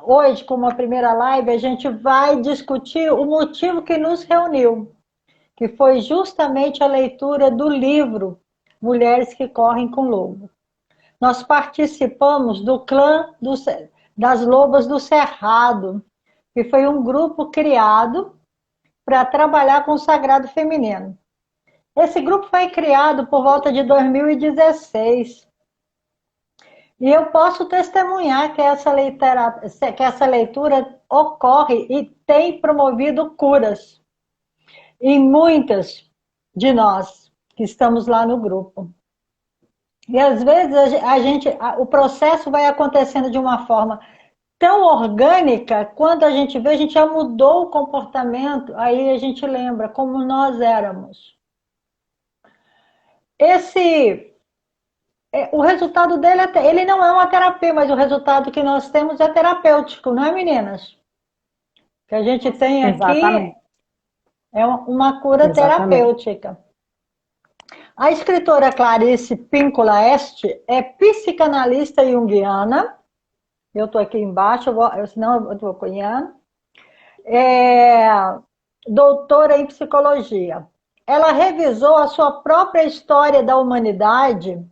hoje, com uma primeira live, a gente vai discutir o motivo que nos reuniu, que foi justamente a leitura do livro Mulheres que Correm com Lobo. Nós participamos do das Lobas do Cerrado, que foi um grupo criado para trabalhar com o sagrado feminino. Esse grupo foi criado por volta de 2016. E eu posso testemunhar que essa leitura ocorre e tem promovido curas em muitas de nós que estamos lá no grupo. E às vezes o processo vai acontecendo de uma forma tão orgânica, quando a gente vê, a gente já mudou o comportamento, aí a gente lembra como nós éramos. O resultado dele, ele não é uma terapia, mas o resultado que nós temos é terapêutico, não é, meninas? O que a gente tem aqui Exatamente. é uma cura Exatamente. terapêutica. A escritora Clarice Píncola Este é psicanalista junguiana. Eu estou aqui embaixo, senão eu estou cunhando. É doutora em psicologia. Ela revisou a sua própria história da humanidade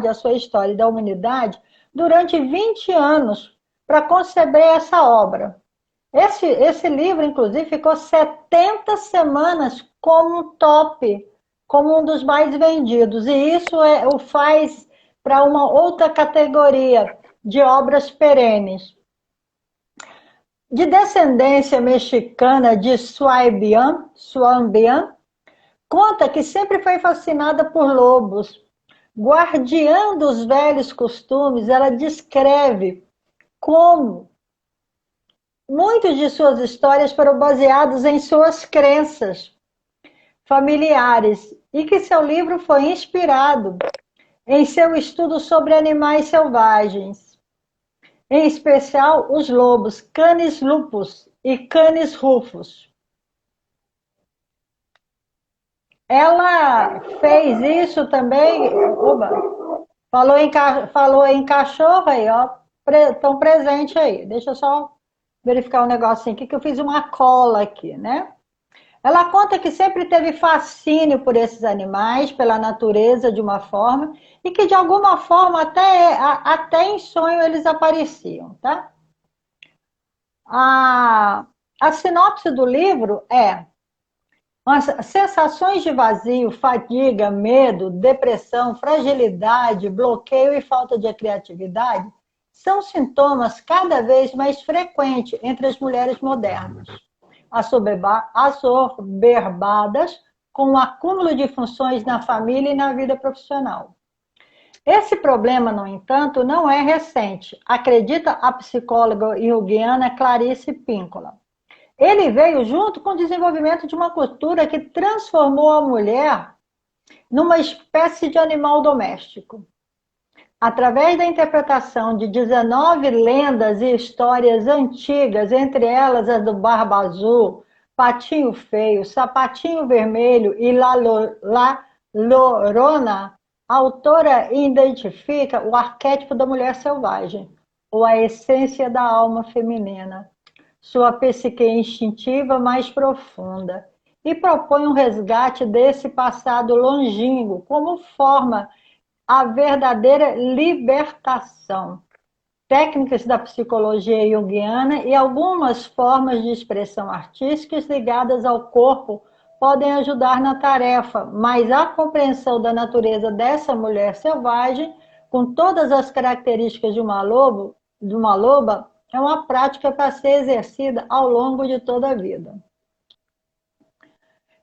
a sua história da humanidade, durante 20 anos para conceber essa obra. Esse livro, inclusive, ficou 70 semanas como um top, como um dos mais vendidos. E isso o faz para uma outra categoria de obras perenes. De descendência mexicana de Suambian, conta que sempre foi fascinada por lobos. Guardiã dos velhos costumes, ela descreve como muitas de suas histórias foram baseadas em suas crenças familiares e que seu livro foi inspirado em seu estudo sobre animais selvagens, em especial os lobos Canis lupus e Canis rufus. Ela fez isso também. Oba, falou em cachorro aí, ó. Estão presente aí. Deixa eu só verificar um negocinho aqui, que eu fiz uma cola aqui, né? Ela conta que sempre teve fascínio por esses animais, pela natureza de uma forma, e que de alguma forma, até em sonho, eles apareciam, tá? A sinopse do livro é: as sensações de vazio, fadiga, medo, depressão, fragilidade, bloqueio e falta de criatividade são sintomas cada vez mais frequentes entre as mulheres modernas, assoberbadas com o acúmulo de funções na família e na vida profissional. Esse problema, no entanto, não é recente, acredita a psicóloga junguiana Clarice Píncola. Ele veio junto com o desenvolvimento de uma cultura que transformou a mulher numa espécie de animal doméstico. Através da interpretação de 19 lendas e histórias antigas, entre elas as do Barba Azul, Patinho Feio, Sapatinho Vermelho e La Llorona, a autora identifica o arquétipo da mulher selvagem, ou a essência da alma feminina, sua psique instintiva mais profunda, e propõe um resgate desse passado longínquo como forma a verdadeira libertação. Técnicas da psicologia junguiana e algumas formas de expressão artísticas ligadas ao corpo podem ajudar na tarefa, mas a compreensão da natureza dessa mulher selvagem, com todas as características de uma loba, é uma prática para ser exercida ao longo de toda a vida.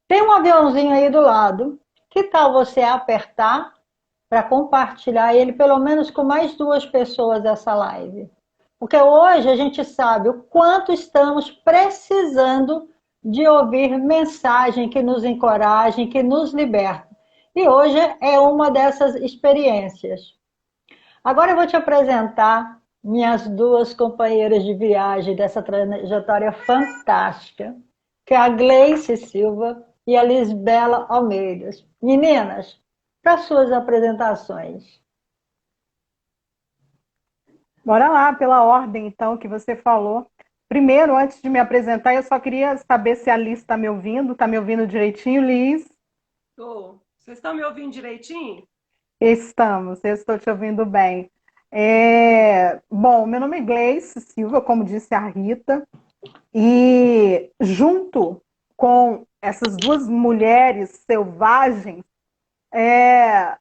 Tem um aviãozinho aí do lado. Que tal você apertar para compartilhar ele pelo menos com mais 2 pessoas dessa live? Porque hoje a gente sabe o quanto estamos precisando de ouvir mensagem que nos encorajem, que nos liberta. E hoje é uma dessas experiências. Agora eu vou te apresentar minhas 2 companheiras de viagem dessa trajetória fantástica, que é a Gleice Silva e a Lisbela Almeida. Meninas, para suas apresentações. Bora lá, pela ordem, então, que você falou. Primeiro, antes de me apresentar, eu só queria saber se a Liz está me ouvindo. Está me ouvindo direitinho, Liz? Tô. Vocês estão me ouvindo direitinho? Estamos, eu estou te ouvindo bem. Bom, meu nome é Gleice Silva, como disse a Rita, e junto com essas duas mulheres selvagens, é,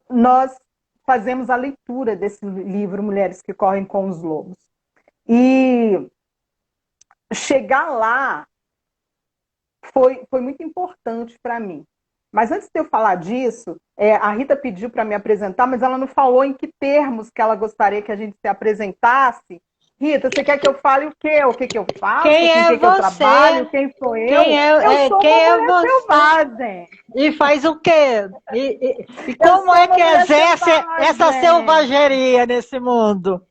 nós fazemos a leitura desse livro Mulheres que Correm com os Lobos. E chegar lá foi muito importante para mim. Mas antes de eu falar disso, a Rita pediu para me apresentar, mas ela não falou em que termos que ela gostaria que a gente se apresentasse. Rita, você quer que eu fale o quê? O que, que eu faço? Quem Com o é que, que eu você? trabalho? Quem sou Quem eu? Eu é, sou quem uma é mulher você? selvagem. E faz o quê? E Eu como sou é uma que mulher exerce essa selvagem. selvageria nesse mundo?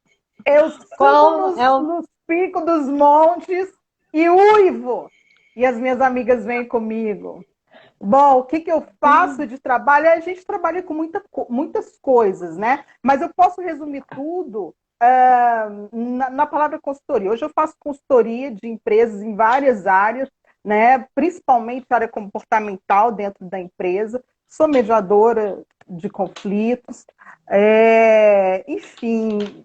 Eu subo Qual é o... nos picos dos montes e uivo. E as minhas amigas vêm comigo. Bom, o que, que eu faço de trabalho? A gente trabalha com muitas coisas, né? Mas eu posso resumir tudo na palavra consultoria. Hoje eu faço consultoria de empresas em várias áreas, né? Principalmente área comportamental dentro da empresa. Sou mediadora de conflitos. Enfim,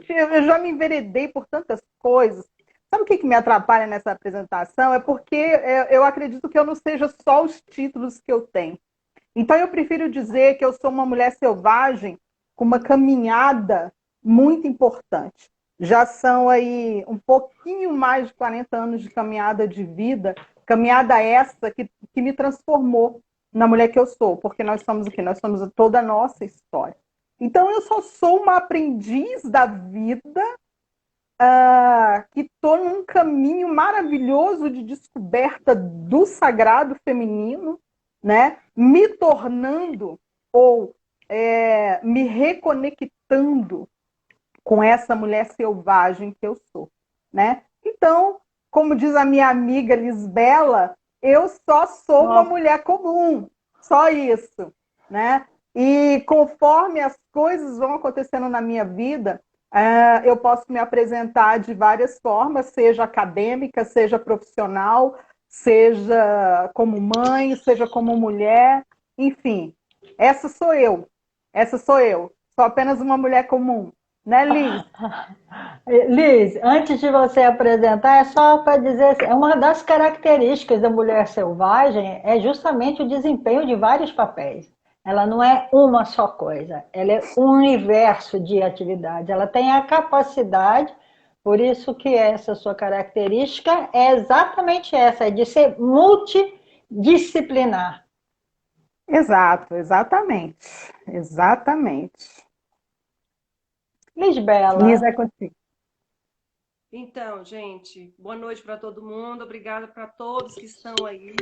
eu já me enveredei por tantas coisas. Sabe o que, que me atrapalha nessa apresentação? É porque eu acredito que eu não seja só os títulos que eu tenho. Então, eu prefiro dizer que eu sou uma mulher selvagem com uma caminhada muito importante. Já são aí um pouquinho mais de 40 anos de caminhada de vida, caminhada essa que me transformou na mulher que eu sou, porque nós somos o quê? Nós somos toda a nossa história. Então, eu só sou uma aprendiz da vida que estou num caminho maravilhoso de descoberta do sagrado feminino, né? Me tornando ou me reconectando com essa mulher selvagem que eu sou, né? Então, como diz a minha amiga Lisbela, eu só sou uma Ó, mulher comum, só isso, né? E conforme as coisas vão acontecendo na minha vida, eu posso me apresentar de várias formas, seja acadêmica, seja profissional, seja como mãe, seja como mulher, enfim, essa sou eu. Essa sou eu. Sou apenas uma mulher comum, né, Liz? Liz, antes de você apresentar, é só para dizer, assim, uma das características da mulher selvagem é justamente o desempenho de vários papéis. Ela não é uma só coisa, ela é um universo de atividades. Ela tem a capacidade, por isso que essa sua característica é exatamente essa, é de ser multidisciplinar. Exato, exatamente. Exatamente. Lisbela, Liz, é contigo. Então, gente, boa noite para todo mundo. Obrigada para todos que estão aí.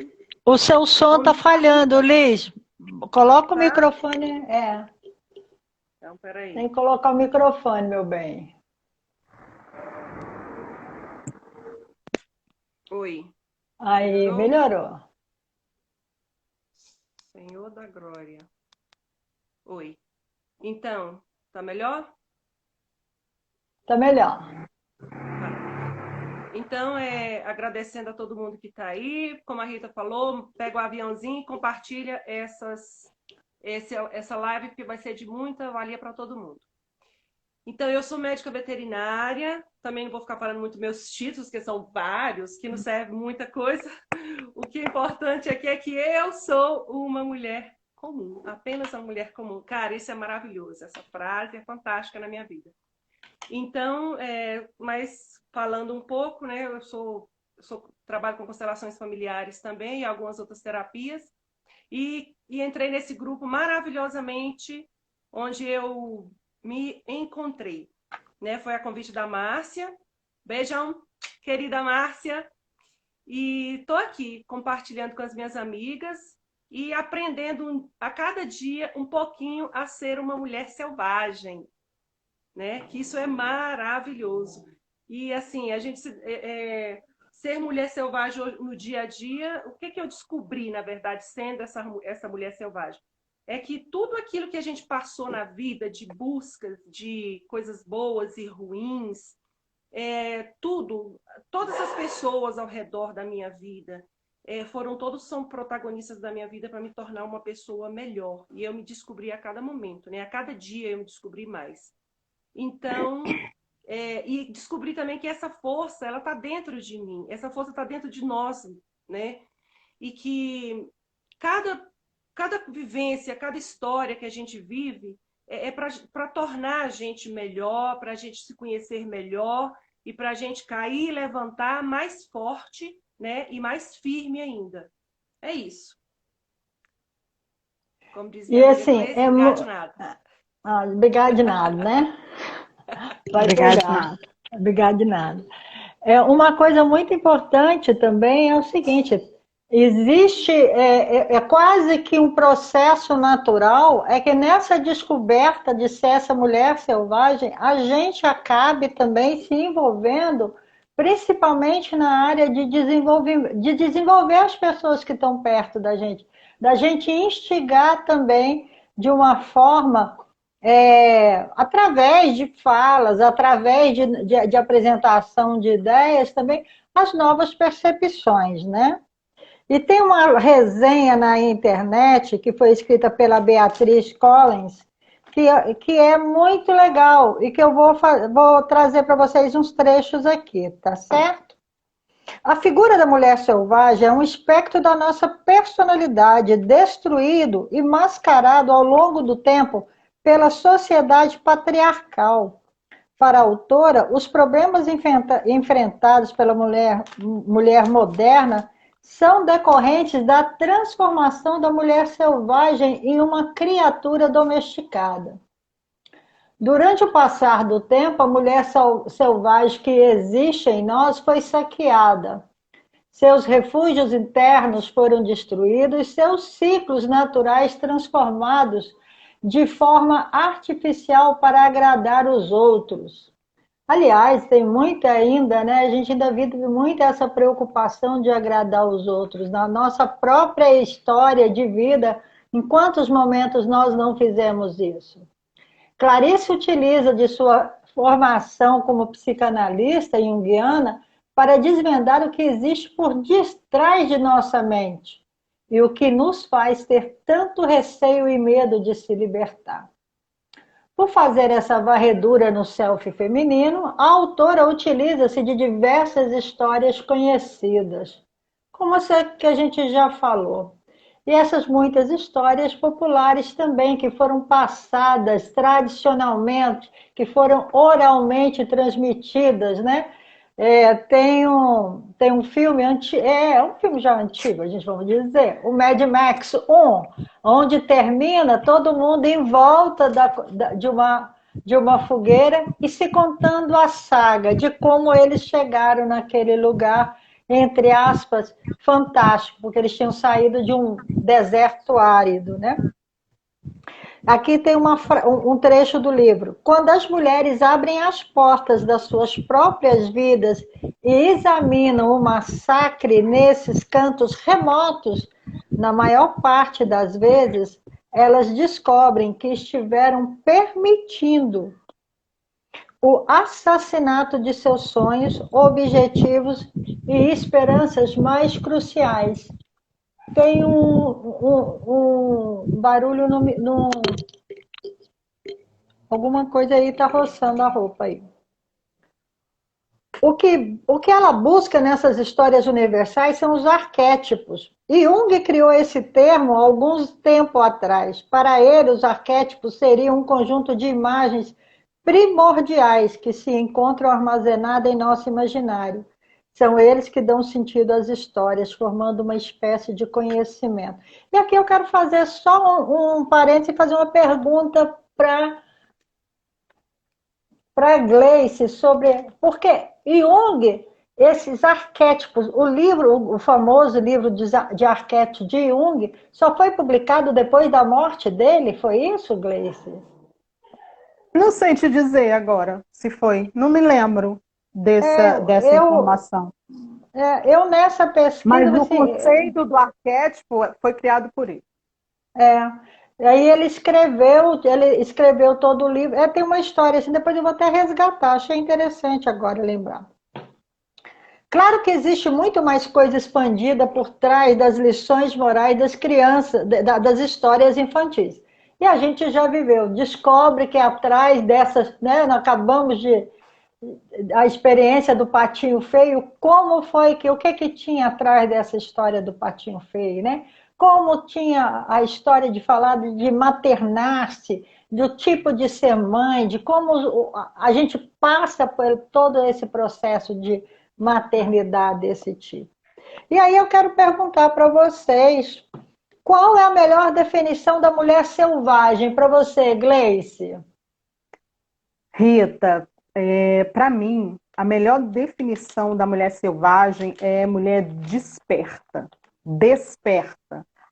o seu som está Como falhando, Liz. Coloca o tá? microfone. Então, peraí. Tem que colocar o microfone, meu bem. Oi. Aí, Melhorou? melhorou. Senhor da Glória. Oi. Então, tá melhor? Tá melhor. Tá. Então, agradecendo a todo mundo que está aí. Como a Rita falou, pega o aviãozinho e compartilha essa live, porque vai ser de muita valia para todo mundo. Então, eu sou médica veterinária, também não vou ficar falando muito meus títulos, que são vários, que não servem muita coisa. O que é importante aqui é que eu sou uma mulher comum, apenas uma mulher comum. Cara, isso é maravilhoso, essa frase é fantástica na minha vida. Então, mas falando um pouco, né, trabalho com constelações familiares também e algumas outras terapias, e entrei nesse grupo maravilhosamente, onde eu me encontrei, né? Foi a convite da Márcia. Beijão, querida Márcia. E estou aqui compartilhando com as minhas amigas e aprendendo a cada dia um pouquinho a ser uma mulher selvagem, né? Que isso é maravilhoso. E assim, ser mulher selvagem no dia a dia, o que eu descobri, na verdade, sendo essa mulher selvagem? é que tudo aquilo que a gente passou na vida, de buscas, de coisas boas e ruins, todas as pessoas ao redor da minha vida, todos são protagonistas da minha vida para me tornar uma pessoa melhor. E eu me descobri a cada momento, né? A cada dia eu me descobri mais. Então, e descobri também que essa força, ela está dentro de mim, essa força está dentro de nós, né? E que cada vivência, cada história que a gente vive para tornar a gente melhor, para a gente se conhecer melhor e para a gente cair e levantar mais forte, né? E mais firme ainda. É isso. Como dizia E assim, obrigado de nada. Obrigado de nada, né? Vai Obrigada, pegar. Nada. Obrigado de nada. Uma coisa muito importante também é o seguinte: existe quase que um processo natural, é que nessa descoberta de ser essa mulher selvagem, a gente acabe também se envolvendo, principalmente na área de desenvolver as pessoas que estão perto da gente instigar também de uma forma através de falas, através de apresentação de ideias também, as novas percepções, né? E tem uma resenha na internet que foi escrita pela Beatriz Collins, que é muito legal e que eu vou trazer para vocês uns trechos aqui, tá certo? A figura da mulher selvagem é um espectro da nossa personalidade, destruído e mascarado ao longo do tempo pela sociedade patriarcal. Para a autora, os problemas enfrentados pela mulher moderna são decorrentes da transformação da mulher selvagem em uma criatura domesticada. Durante o passar do tempo, a mulher selvagem que existe em nós foi saqueada. Seus refúgios internos foram destruídos, seus ciclos naturais transformados de forma artificial para agradar os outros. Aliás, tem muita ainda, né? A gente ainda vive muito essa preocupação de agradar os outros. Na nossa própria história de vida, em quantos momentos nós não fizemos isso? Clarice utiliza de sua formação como psicanalista junguiana para desvendar o que existe por detrás de nossa mente e o que nos faz ter tanto receio e medo de se libertar. Por fazer essa varredura no self feminino, a autora utiliza-se de diversas histórias conhecidas, como essa que a gente já falou. E essas muitas histórias populares também, que foram passadas tradicionalmente, que foram oralmente transmitidas, né? Tem um filme, um filme já antigo, a gente vamos dizer, o Mad Max 1, onde termina todo mundo em volta de uma fogueira e se contando a saga de como eles chegaram naquele lugar, entre aspas, fantástico, porque eles tinham saído de um deserto árido, né? Aqui tem um trecho do livro. Quando as mulheres abrem as portas das suas próprias vidas e examinam o massacre nesses cantos remotos, na maior parte das vezes, elas descobrem que estiveram permitindo o assassinato de seus sonhos, objetivos e esperanças mais cruciais. Tem um barulho alguma coisa aí está roçando a roupa aí. O que ela busca nessas histórias universais são os arquétipos. E Jung criou esse termo há alguns tempo atrás. Para ele, os arquétipos seriam um conjunto de imagens primordiais que se encontram armazenadas em nosso imaginário. São eles que dão sentido às histórias, formando uma espécie de conhecimento. E aqui eu quero fazer só um parênteses e fazer uma pergunta para Gleice sobre... Porque Jung, esses arquétipos, o famoso livro de arquétipos de Jung, só foi publicado depois da morte dele? Foi isso, Gleice? Não sei te dizer agora se foi. Não me lembro dessa informação. Eu nessa pesquisa... Mas o conceito do arquétipo foi criado por ele. Aí ele escreveu todo o livro. Tem uma história assim, depois eu vou até resgatar. Achei interessante agora lembrar. Claro que existe muito mais coisa expandida por trás das lições morais das crianças, das histórias infantis. E a gente já viveu, descobre que atrás dessas, né, nós acabamos de a experiência do patinho feio, como foi que o que tinha atrás dessa história do patinho feio, né? Como tinha a história de falar de maternar-se, do tipo de ser mãe, de como a gente passa por todo esse processo de maternidade desse tipo. E aí eu quero perguntar para vocês, qual é a melhor definição da mulher selvagem para você, Gleice? Rita, para mim, a melhor definição da mulher selvagem é mulher desperta,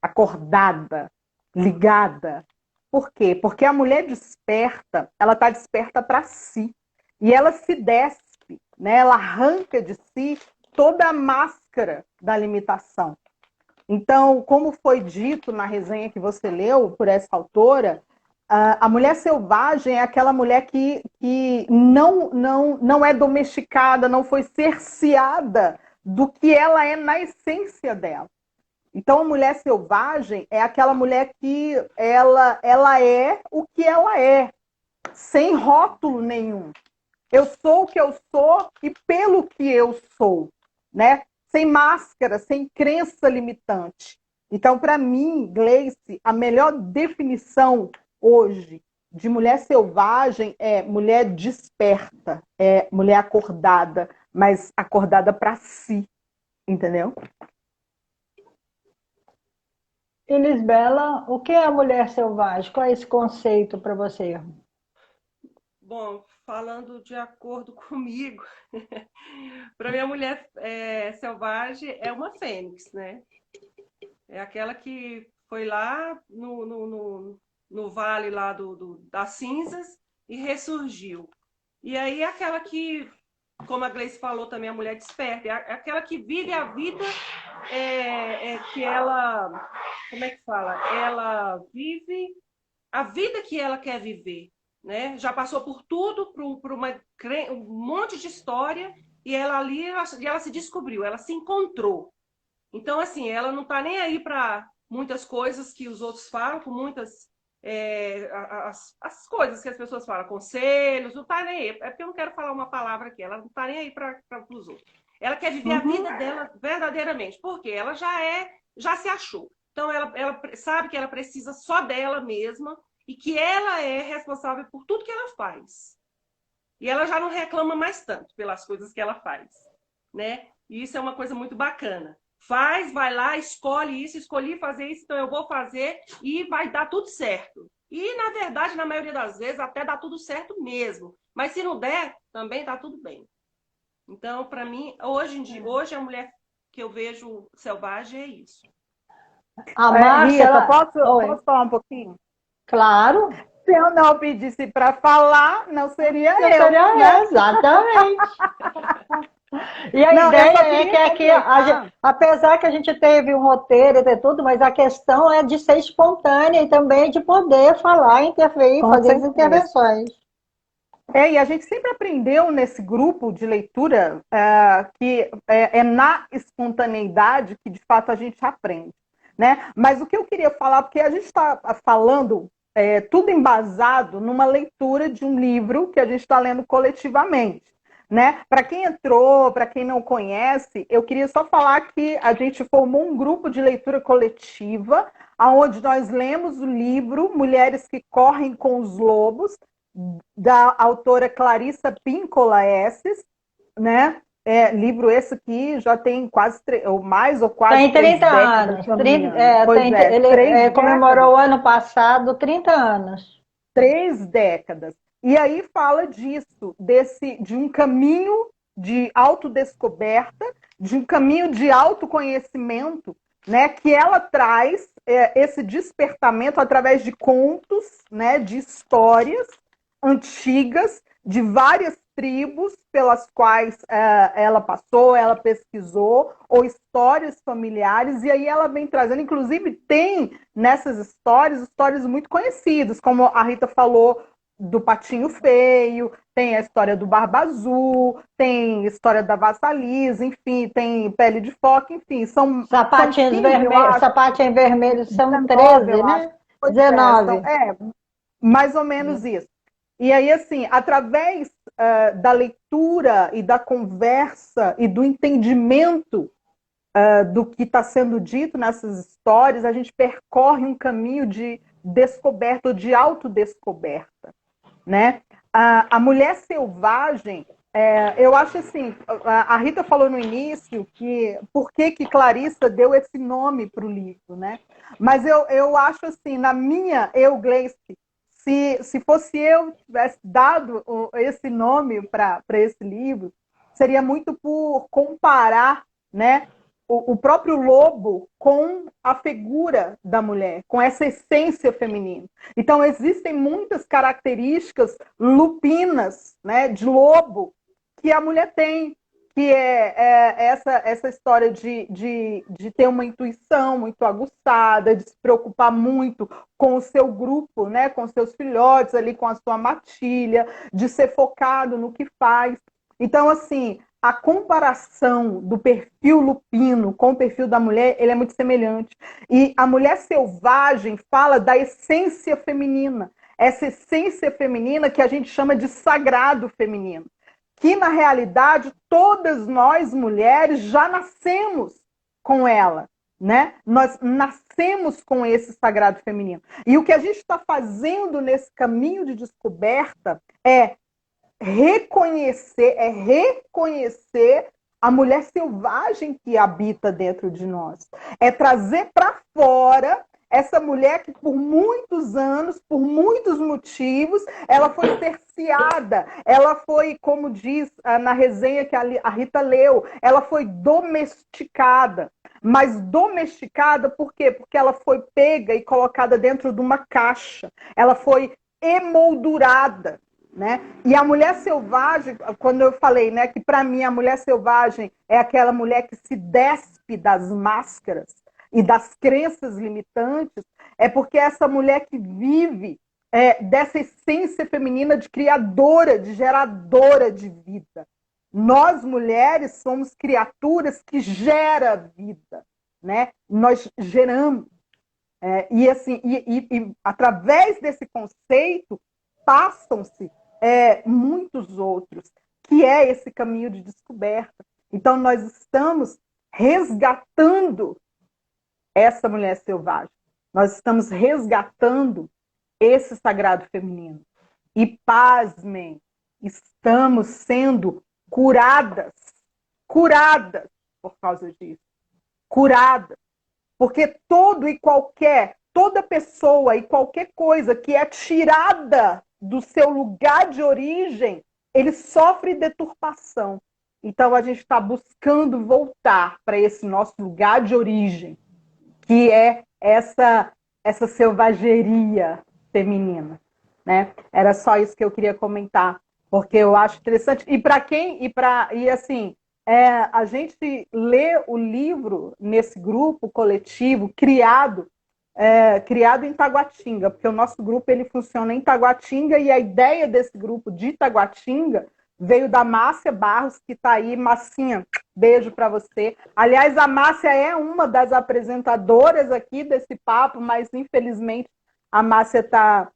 acordada, ligada. Por quê? Porque a mulher desperta, ela está desperta para si. E ela se despe, né? Ela arranca de si toda a máscara da limitação. Então, como foi dito na resenha que você leu por essa autora, a mulher selvagem é aquela mulher que não é domesticada, não foi cerceada do que ela é na essência dela. Então, a mulher selvagem é aquela mulher que ela é o que ela é, sem rótulo nenhum. Eu sou o que eu sou e pelo que eu sou, né? Sem máscara, sem crença limitante. Então, para mim, Gleice, a melhor definição hoje de mulher selvagem é mulher desperta, é mulher acordada, mas acordada para si, entendeu? Elisbela, o que é a mulher selvagem? Qual é esse conceito para você? Bom, falando de acordo comigo, para mim a mulher selvagem é uma fênix, né? É aquela que foi lá no vale lá das cinzas e ressurgiu. E aí é aquela que, como a Gleice falou também, a mulher desperta, é aquela que vive a vida que ela, como é que fala? Ela vive a vida que ela quer viver, né? Já passou por tudo, por um monte de história, e ela ali, ela se descobriu, ela se encontrou. Então, assim, ela não está nem aí para muitas coisas que os outros falam, com muitas as coisas que as pessoas falam, conselhos, não está nem aí. É porque eu não quero falar uma palavra aqui, ela não está nem aí para os outros. Ela quer viver a vida dela verdadeiramente, porque ela já se achou. Então, ela sabe que ela precisa só dela mesma e que ela é responsável por tudo que ela faz. E ela já não reclama mais tanto pelas coisas que ela faz, né? E isso é uma coisa muito bacana. Faz, vai lá, escolhe isso, escolhi fazer isso, então eu vou fazer e vai dar tudo certo. E, na verdade, na maioria das vezes, até dá tudo certo mesmo. Mas se não der, também tá tudo bem. Então, para mim, hoje a mulher que eu vejo selvagem é isso. A Márcia, Rita, ela... posso falar um pouquinho? Claro, Se eu não pedisse para falar, não seria eu eu, seria né? eu, exatamente. E a Não, eu ideia só é que queria aqui, completar. apesar que a gente teve um roteiro e tudo, mas a questão é de ser espontânea e também de poder falar, interferir, Com fazer as certeza. intervenções. E a gente sempre aprendeu nesse grupo de leitura que é na espontaneidade que de fato a gente aprende, né? Mas o que eu queria falar, porque a gente está falando tudo embasado numa leitura de um livro que a gente está lendo coletivamente, né? Para quem entrou, para quem não conhece, eu queria só falar que a gente formou um grupo de leitura coletiva, onde nós lemos o livro Mulheres que Correm com os Lobos, da autora Clarissa Pinkola Esses, né? Livro esse que já tem quase mais ou quase Tem 30 anos. Ele comemorou o ano passado 30 anos. 3 décadas. E aí fala disso, de um caminho de autodescoberta, de um caminho de autoconhecimento, né? Que ela traz esse despertamento através de contos, né? De histórias antigas, de várias tribos pelas quais ela passou, ela pesquisou, ou histórias familiares, e aí ela vem trazendo, inclusive tem nessas histórias muito conhecidas, como a Rita falou do Patinho Feio, tem a história do Barba Azul, tem a história da Vassalisa, enfim, tem Pele de Foca, enfim, são Sapatinhos 15, vermelhos, sapatinhos vermelhos são 19, 13, eu acho. né? Pois é, 19. mais ou menos isso. E aí, assim, através da leitura e da conversa e do entendimento do que está sendo dito nessas histórias, a gente percorre um caminho de descoberta, de autodescoberta, né? A mulher selvagem, eu acho assim, a Rita falou no início que por que Clarissa deu esse nome para o livro, né? Mas eu acho assim, na minha Gleice, se fosse eu que tivesse dado esse nome para esse livro, seria muito por comparar, né, o próprio lobo com a figura da mulher, com essa essência feminina. Então, existem muitas características lupinas, né, de lobo, que a mulher tem, que essa história de ter uma intuição muito aguçada, de se preocupar muito com o seu grupo, né, com seus filhotes ali, com a sua matilha, de ser focado no que faz. Então, assim, a comparação do perfil lupino com o perfil da mulher, ele é muito semelhante. E a mulher selvagem fala da essência feminina, essa essência feminina que a gente chama de sagrado feminino, que na realidade todas nós mulheres já nascemos com ela, né? Nós nascemos com esse sagrado feminino. E o que a gente está fazendo nesse caminho de descoberta é reconhecer a mulher selvagem que habita dentro de nós. É trazer para fora essa mulher que por muitos anos, por muitos motivos, ela foi cerceada, ela foi, como diz na resenha que a Rita leu, ela foi domesticada. Mas domesticada por quê? Porque ela foi pega e colocada dentro de uma caixa. Ela foi emoldurada. Né? E a mulher selvagem, quando eu falei, né, que para mim a mulher selvagem é aquela mulher que se despe das máscaras e das crenças limitantes, é porque essa mulher que vive dessa essência feminina de criadora, de geradora de vida. Nós, mulheres, somos criaturas que geram vida, né? Nós geramos. E, assim, através desse conceito, passam-se muitos outros, que é esse caminho de descoberta. Então, nós estamos resgatando essa mulher selvagem. Nós estamos resgatando esse sagrado feminino. E, pasmem, estamos sendo curadas por causa disso. Curadas. Porque toda pessoa e qualquer coisa que é tirada do seu lugar de origem, ele sofre deturpação. Então, a gente está buscando voltar para esse nosso lugar de origem, que é essa selvageria feminina. Né? Era só isso que eu queria comentar, porque eu acho interessante. A gente lê o livro nesse grupo coletivo criado em Taguatinga, porque o nosso grupo ele funciona em Taguatinga e a ideia desse grupo de Taguatinga veio da Márcia Barros, que está aí. Massinha, beijo para você. Aliás, a Márcia é uma das apresentadoras aqui desse papo, mas infelizmente a Márcia está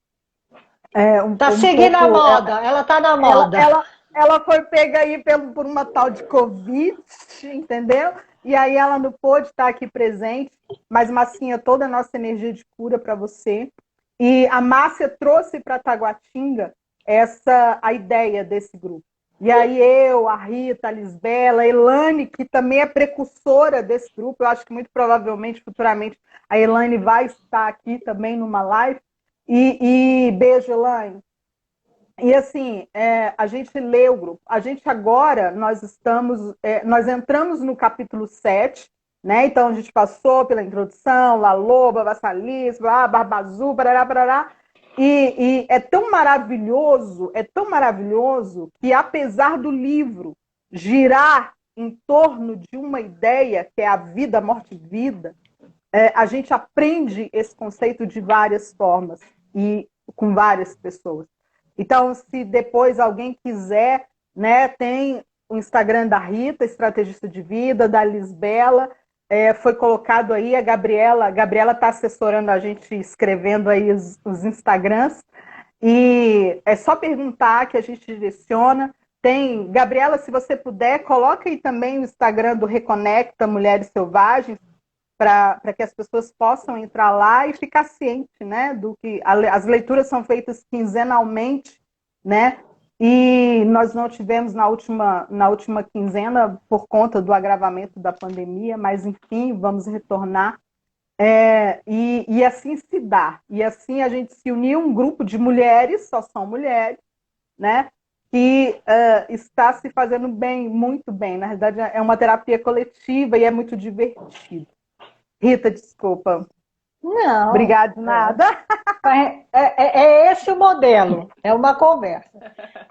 seguindo a moda, ela está na moda. Ela foi pega aí por uma tal de Covid, entendeu? E aí ela não pôde estar aqui presente, mas Massinha, toda a nossa energia de cura para você. E a Márcia trouxe para Taguatinga a ideia desse grupo. E aí eu, a Rita, a Lisbela, a Elane, que também é precursora desse grupo, eu acho que muito provavelmente, futuramente, a Elane vai estar aqui também numa live. E beijo, Elane. E assim, a gente lê o grupo. A gente agora, nós entramos no capítulo 7, né? Então a gente passou pela introdução, La Loba, Vassalis, Barba Azul, parará, parará. E é tão maravilhoso que, apesar do livro girar em torno de uma ideia, que é a vida, morte e vida, a gente aprende esse conceito de várias formas e com várias pessoas. Então, se depois alguém quiser, né, tem o Instagram da Rita, estrategista de vida, da Lisbela, foi colocado aí, a Gabriela está assessorando a gente, escrevendo aí os Instagrams, e é só perguntar que a gente direciona. Tem, Gabriela, se você puder, coloca aí também o Instagram do Reconecta Mulheres Selvagens, para que as pessoas possam entrar lá e ficar ciente, né, do que as leituras são feitas quinzenalmente, né? E nós não tivemos na última quinzena por conta do agravamento da pandemia, mas enfim, vamos retornar. E assim se dá. E assim a gente se uniu, um grupo de mulheres, só são mulheres, né? Que está se fazendo bem, muito bem. Na verdade, é uma terapia coletiva e é muito divertido. Rita, desculpa. Não. Obrigada, nada. É esse o modelo, é uma conversa.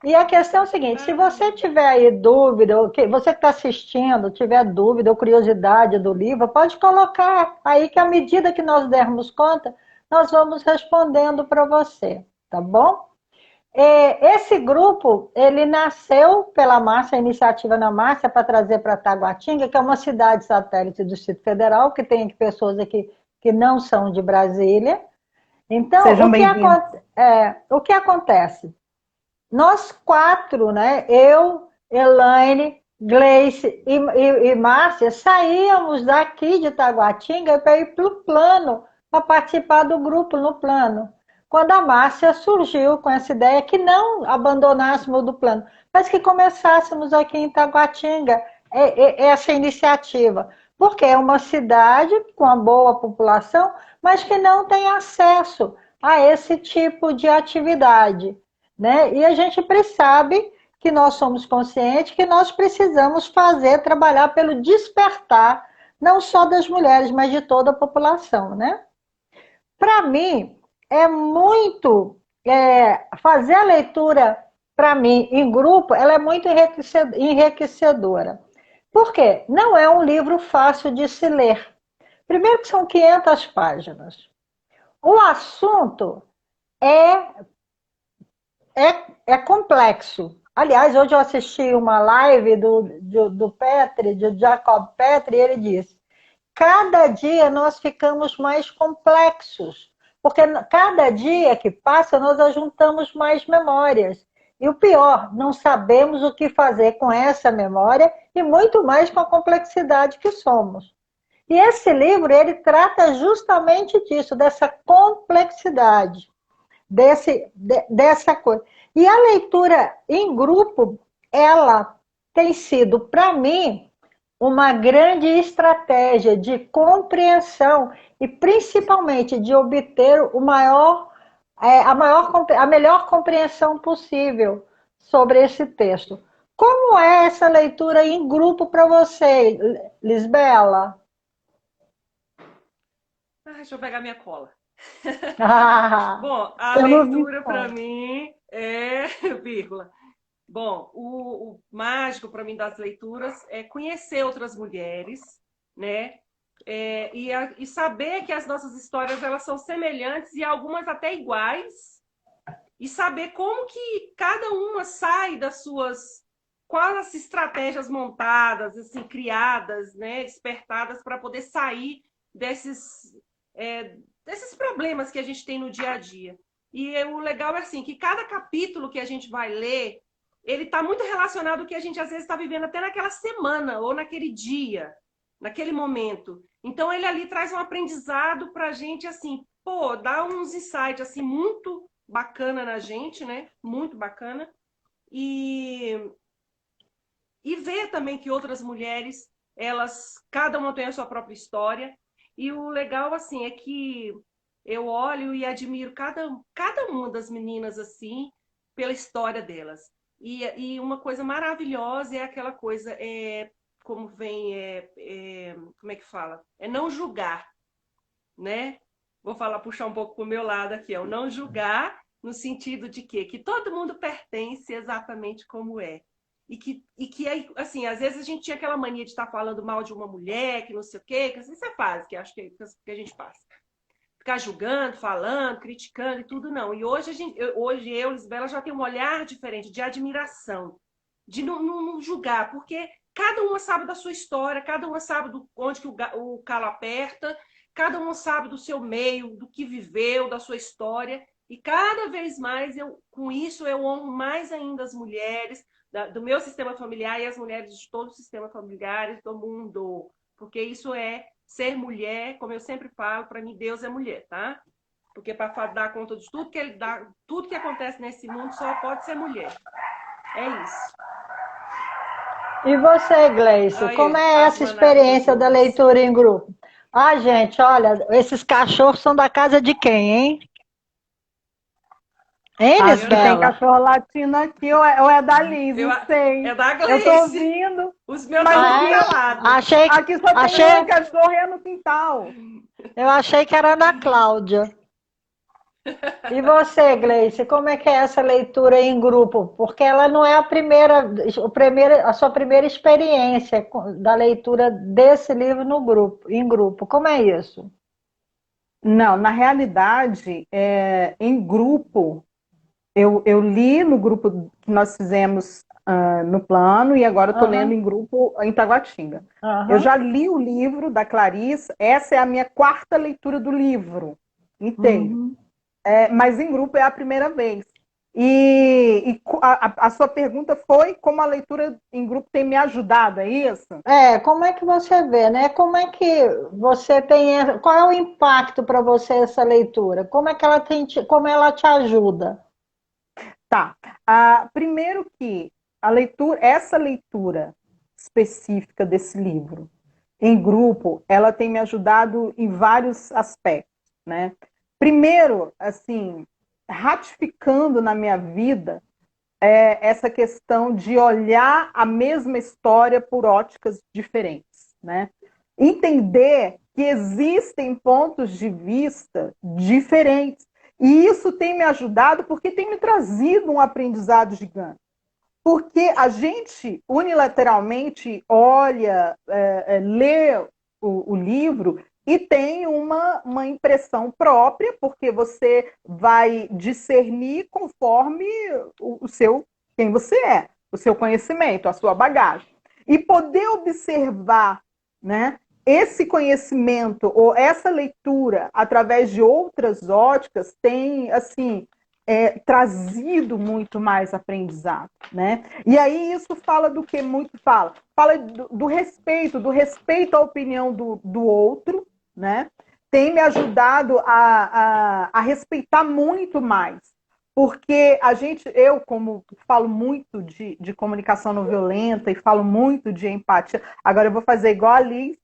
E a questão é o seguinte, se você tiver aí dúvida, ou você que está assistindo, tiver dúvida ou curiosidade do livro, pode colocar aí que à medida que nós dermos conta, nós vamos respondendo para você, tá bom? Esse grupo, ele nasceu pela Márcia, a iniciativa na Márcia, para trazer para Taguatinga, que é uma cidade satélite do Distrito Federal, que tem pessoas aqui que não são de Brasília. Então, sejam bem-vindos. O que acontece? Nós quatro, né, eu, Elaine, Gleice e Márcia, saíamos daqui de Taguatinga para ir para o plano, para participar do grupo no plano. Quando a Márcia surgiu com essa ideia que não abandonássemos do plano, mas que começássemos aqui em Taguatinga essa iniciativa. Porque é uma cidade com uma boa população, mas que não tem acesso a esse tipo de atividade, né? E a gente sabe que nós somos conscientes que nós precisamos trabalhar pelo despertar, não só das mulheres, mas de toda a população, né? Para mim, é muito... fazer a leitura, para mim, em grupo, ela é muito enriquecedora. Por quê? Não é um livro fácil de se ler. Primeiro que são 500 páginas. O assunto é complexo. Aliás, hoje eu assisti uma live do Petri, de Jacob Petri, e ele disse: cada dia nós ficamos mais complexos, porque cada dia que passa nós ajuntamos mais memórias. E o pior, não sabemos o que fazer com essa memória e muito mais com a complexidade que somos. E esse livro, ele trata justamente disso, dessa complexidade, dessa coisa. E a leitura em grupo, ela tem sido, para mim, uma grande estratégia de compreensão e principalmente de obter a melhor compreensão possível sobre esse texto. Como é essa leitura em grupo para você, Lisbela? Deixa eu pegar minha cola. Ah, Bom, a leitura para mim é vírgula. Bom, o mágico para mim das leituras é conhecer outras mulheres, né? E saber que as nossas histórias elas são semelhantes e algumas até iguais, e saber como que cada uma sai das suas, quais as estratégias montadas, assim, criadas, né, despertadas para poder sair desses problemas que a gente tem no dia a dia. E o legal é assim, que cada capítulo que a gente vai ler, ele está muito relacionado ao que a gente às vezes está vivendo até naquela semana ou naquele dia, naquele momento. Então ele ali traz um aprendizado para a gente, assim, dá uns insights assim, muito bacana na gente, né? Muito bacana. E ver também que outras mulheres, cada uma tem a sua própria história. E o legal, assim, é que eu olho e admiro cada uma das meninas, assim, pela história delas. E uma coisa maravilhosa é aquela coisa, como é que fala? É não julgar, né? vou falar, puxar um pouco para o meu lado aqui, é o não julgar no sentido de quê? Que todo mundo pertence exatamente como é. E que assim, às vezes a gente tinha aquela mania de estar falando mal de uma mulher, que não sei o quê, que isso é fase, que acho que a gente passa. Ficar julgando, falando, criticando e tudo, não. E hoje, hoje eu, Lisbela, já tenho um olhar diferente, de admiração, de não julgar, porque cada uma sabe da sua história, cada uma sabe onde que o calo aperta, cada uma sabe do seu meio, do que viveu, da sua história. E cada vez mais, com isso, eu honro mais ainda as mulheres do meu sistema familiar e as mulheres de todos os sistemas familiares do mundo. Porque isso é ser mulher, como eu sempre falo, para mim Deus é mulher, tá? Porque para dar conta de tudo que ele dá, tudo que acontece nesse mundo só pode ser mulher. É isso. E você, Gleice, Aí, como é as essa manadas experiência da das leitura em grupo? Ah, gente, olha, esses cachorros são da casa de quem, hein? Hein, Acho que tem Lisbela? cachorro latino aqui, ou é da Liz, não sei. É da Eu tô Gleice. ouvindo, Os meus mas estão Ah, tudo é? calados. Achei, aqui só tem achei, um cachorro e é no quintal. eu achei que era da Cláudia. E você, Gleice, como é que é essa leitura em grupo? Porque ela não é a sua primeira experiência da leitura desse livro no grupo, em grupo. Como é isso? Não, na realidade, em grupo, eu li no grupo que nós fizemos no plano e agora estou lendo Aham, em grupo em Taguatinga. Eu aham, já li o livro da Clarice, essa é a minha quarta leitura do livro inteiro. uhum. Mas em grupo é a primeira vez. E a sua pergunta foi como a leitura em grupo tem me ajudado, é isso? Como é que você vê, né? Como é que você tem, qual é o impacto para você essa leitura? Como é que ela como ela te ajuda? Tá. Primeiro que essa leitura específica desse livro em grupo, ela tem me ajudado em vários aspectos, né? Primeiro, assim, ratificando na minha vida essa questão de olhar a mesma história por óticas diferentes, né? Entender que existem pontos de vista diferentes. E isso tem me ajudado porque tem me trazido um aprendizado gigante. Porque a gente unilateralmente olha, lê o livro e tem uma impressão própria, porque você vai discernir conforme o seu, quem você é, o seu conhecimento, a sua bagagem. E poder observar, né, esse conhecimento ou essa leitura através de outras óticas tem, assim, trazido muito mais aprendizado, né? E aí isso fala do que muito fala? Fala do respeito à opinião do outro, né? Tem me ajudado a respeitar muito mais. Porque eu, como falo muito de comunicação não violenta e falo muito de empatia, agora eu vou fazer igual a Liz,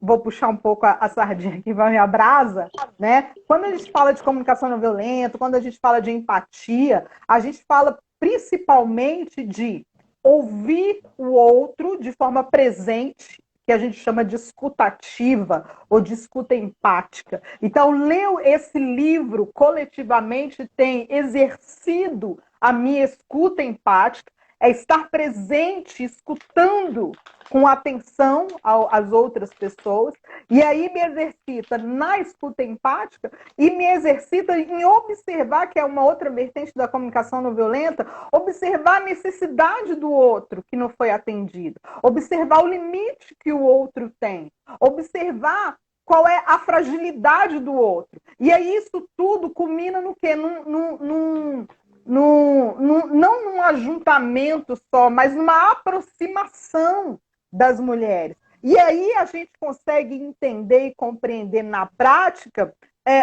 vou puxar um pouco a sardinha que vai me abrasa, né? Quando a gente fala de comunicação não violenta, quando a gente fala de empatia, a gente fala principalmente de ouvir o outro de forma presente, que a gente chama de escutativa ou de escuta empática. Então, ler esse livro coletivamente tem exercido a minha escuta empática, é estar presente, escutando com atenção às outras pessoas, e aí me exercita na escuta empática e me exercita em observar, que é uma outra vertente da comunicação não violenta, observar a necessidade do outro que não foi atendido, observar o limite que o outro tem, observar qual é a fragilidade do outro. E aí isso tudo culmina no quê? Não num ajuntamento só, mas numa aproximação das mulheres. E aí a gente consegue entender e compreender na prática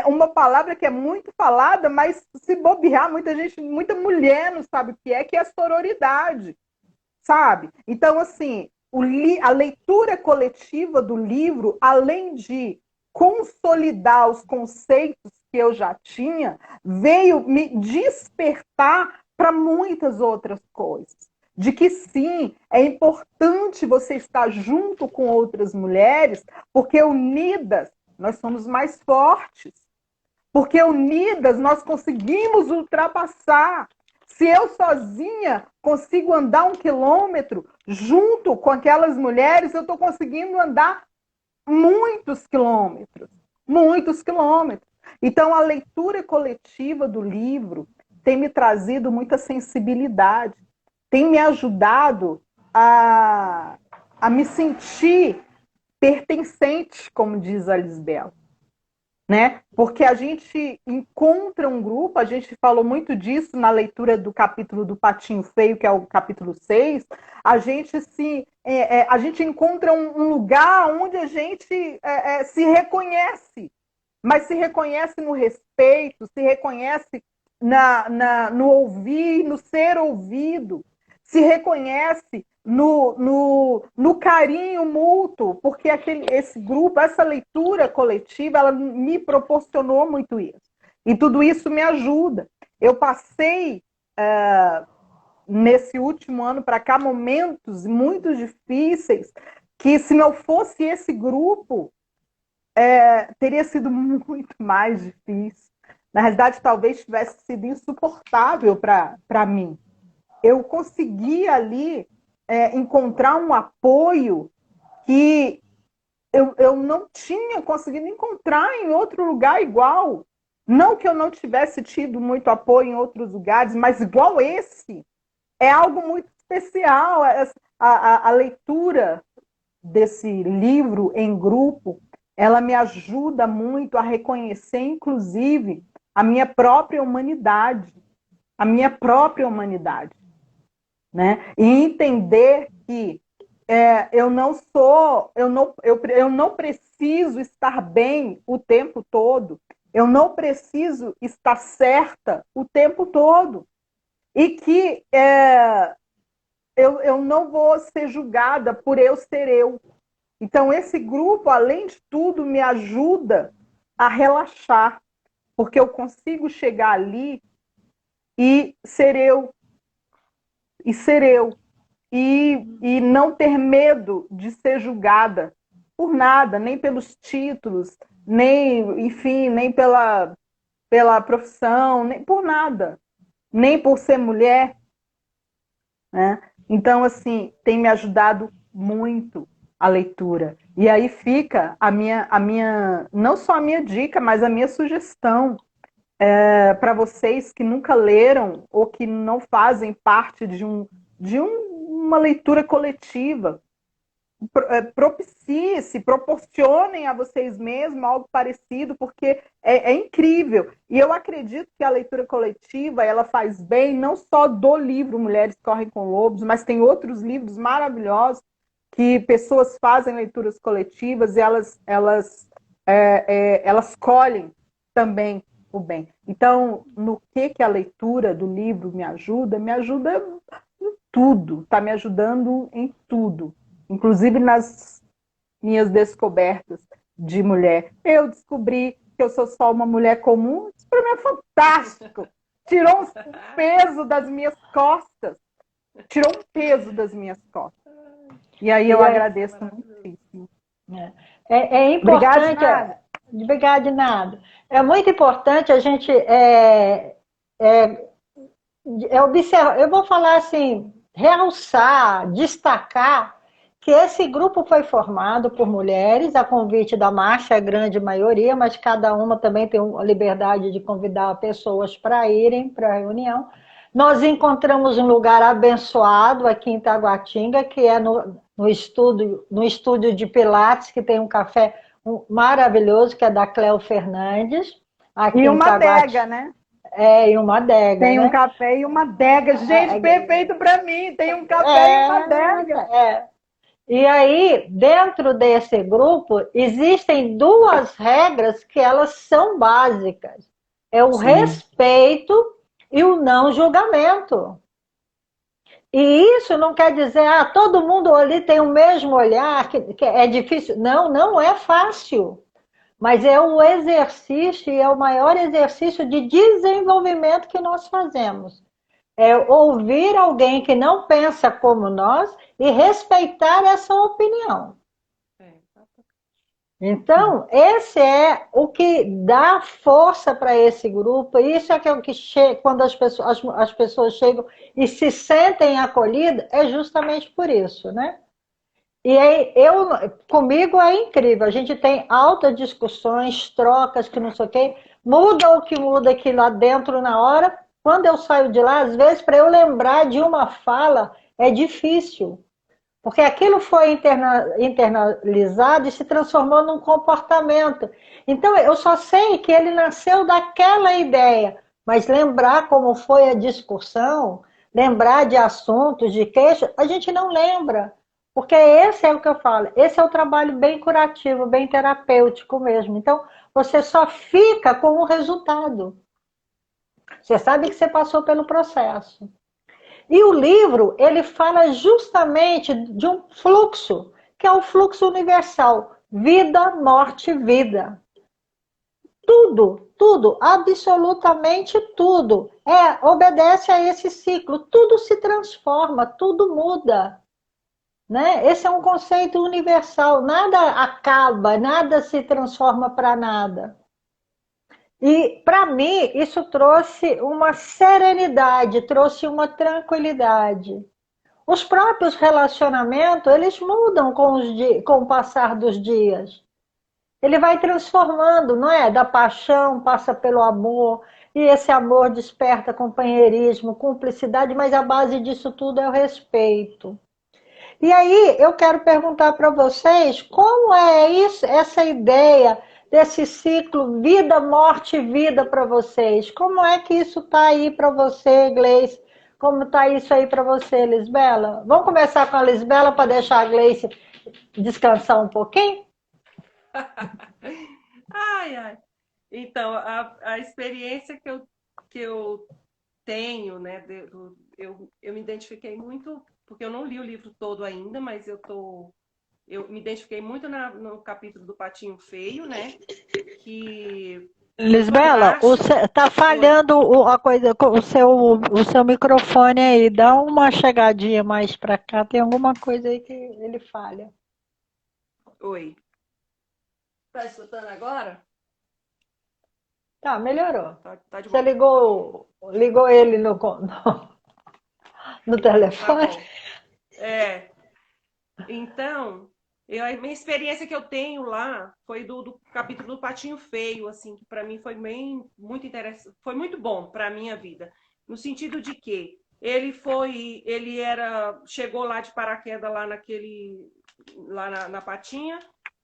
uma palavra que é muito falada, mas se bobear, muita mulher não sabe o que é sororidade, sabe? Então, assim, a leitura coletiva do livro, além de consolidar os conceitos que eu já tinha, veio me despertar para muitas outras coisas. De que sim, é importante você estar junto com outras mulheres, porque unidas nós somos mais fortes. Porque unidas nós conseguimos ultrapassar. Se eu sozinha consigo andar 1 quilômetro, junto com aquelas mulheres, eu estou conseguindo andar muitos quilômetros. Muitos quilômetros. Então, a leitura coletiva do livro tem me trazido muita sensibilidade, tem me ajudado a me sentir pertencente, como diz a Lisbela. Né? Porque a gente encontra um grupo, a gente falou muito disso na leitura do capítulo do Patinho Feio, que é o capítulo 6, a gente encontra um lugar onde a gente se reconhece, mas se reconhece no respeito, se reconhece no ouvir, no ser ouvido, se reconhece no carinho mútuo, porque esse grupo, essa leitura coletiva, ela me proporcionou muito isso. E tudo isso me ajuda. Eu passei, nesse último ano para cá, momentos muito difíceis, que se não fosse esse grupo, teria sido muito mais difícil. Na realidade, talvez tivesse sido insuportável para mim. Eu consegui ali encontrar um apoio que eu não tinha conseguido encontrar em outro lugar igual. Não que eu não tivesse tido muito apoio em outros lugares, mas igual esse. É algo muito especial. A leitura desse livro em grupo, ela me ajuda muito a reconhecer, inclusive, a minha própria humanidade. A minha própria humanidade. Né? E entender que eu não preciso estar bem o tempo todo, eu não preciso estar certa o tempo todo, e que eu não vou ser julgada por eu ser eu. Então, esse grupo, além de tudo, me ajuda a relaxar, porque eu consigo chegar ali e ser eu. E não ter medo de ser julgada por nada, nem pelos títulos, nem, enfim, nem pela profissão, nem por nada, nem por ser mulher, né? Então, assim, tem me ajudado muito a leitura. E aí fica a minha, não só a minha dica, mas a minha sugestão para vocês que nunca leram ou que não fazem parte de uma leitura coletiva. Propicie-se, proporcionem a vocês mesmos algo parecido, porque é incrível. E eu acredito que a leitura coletiva ela faz bem não só do livro Mulheres Correm com Lobos, mas tem outros livros maravilhosos que pessoas fazem leituras coletivas e elas colhem também o bem. Então, no que a leitura do livro me ajuda? Me ajuda em tudo, está me ajudando em tudo. Inclusive nas minhas descobertas de mulher. Eu descobri que eu sou só uma mulher comum, isso para mim é fantástico. Tirou um peso das minhas costas. Tirou um peso das minhas costas. E aí eu agradeço muitíssimo. É importante... Obrigada de nada. É muito importante a gente observar, eu vou falar assim, realçar, destacar que esse grupo foi formado por mulheres, a convite da Márcia, a grande maioria, mas cada uma também tem a liberdade de convidar pessoas para irem para a reunião. Nós encontramos um lugar abençoado aqui em Taguatinga, que é no estúdio de Pilates, que tem um café maravilhoso, que é da Cléo Fernandes. Aqui e uma adega, né? E uma adega. Tem um café e uma adega. Gente, perfeito para mim. Tem um café e uma adega. E aí, dentro desse grupo, existem duas regras que elas são básicas. É o respeito e o não julgamento. E isso não quer dizer, todo mundo ali tem o mesmo olhar, que é difícil. Não, não é fácil. Mas é o exercício, e é o maior exercício de desenvolvimento que nós fazemos. É ouvir alguém que não pensa como nós e respeitar essa opinião. Então, esse é o que dá força para esse grupo. Isso é que é o que chega, quando as pessoas chegam e se sentem acolhidas, é justamente por isso, né? E aí, comigo é incrível. A gente tem altas discussões, trocas, que não sei o quê. Muda o que muda aqui lá dentro na hora. Quando eu saio de lá, às vezes, para eu lembrar de uma fala, é difícil. Porque aquilo foi internalizado e se transformou num comportamento. Então, eu só sei que ele nasceu daquela ideia, mas lembrar como foi a discussão, lembrar de assuntos, de queixo, a gente não lembra. Porque esse é o que eu falo, esse é o trabalho bem curativo, bem terapêutico mesmo. Então, você só fica com o resultado. Você sabe que você passou pelo processo. E o livro, ele fala justamente de um fluxo, que é o fluxo universal. Vida, morte, vida. Tudo, tudo, absolutamente tudo. Obedece a esse ciclo. Tudo se transforma, tudo muda. Né? Esse é um conceito universal. Nada acaba, nada se transforma para nada. E, para mim, isso trouxe uma serenidade, trouxe uma tranquilidade. Os próprios relacionamentos, eles mudam com o passar dos dias. Ele vai transformando, não é? Da paixão, passa pelo amor, e esse amor desperta companheirismo, cumplicidade, mas a base disso tudo é o respeito. E aí, eu quero perguntar para vocês, como é isso, essa ideia desse ciclo vida, morte, vida para vocês? Como é que isso está aí para você, Gleice? Como está isso aí para você, Lisbela? Vamos começar com a Lisbela para deixar a Gleice descansar um pouquinho? Ai, ai. Então, a experiência que eu tenho, né? Eu me identifiquei muito, porque eu não li o livro todo ainda, mas eu me identifiquei muito no capítulo do Patinho Feio, né? Que foi Lisbela, fantástico. tá Oi, falhando a coisa, o seu microfone aí. Dá uma chegadinha mais para cá. Tem alguma coisa aí que ele falha. oi. Tá escutando agora? Tá, melhorou. Tá de Você boa. ligou ele no Tá telefone? bom. É. Então, a minha experiência que eu tenho lá foi do capítulo do Patinho Feio, assim, que para mim foi muito interessante, foi muito bom para a minha vida, no sentido de que chegou lá de paraquedas lá na Patinha,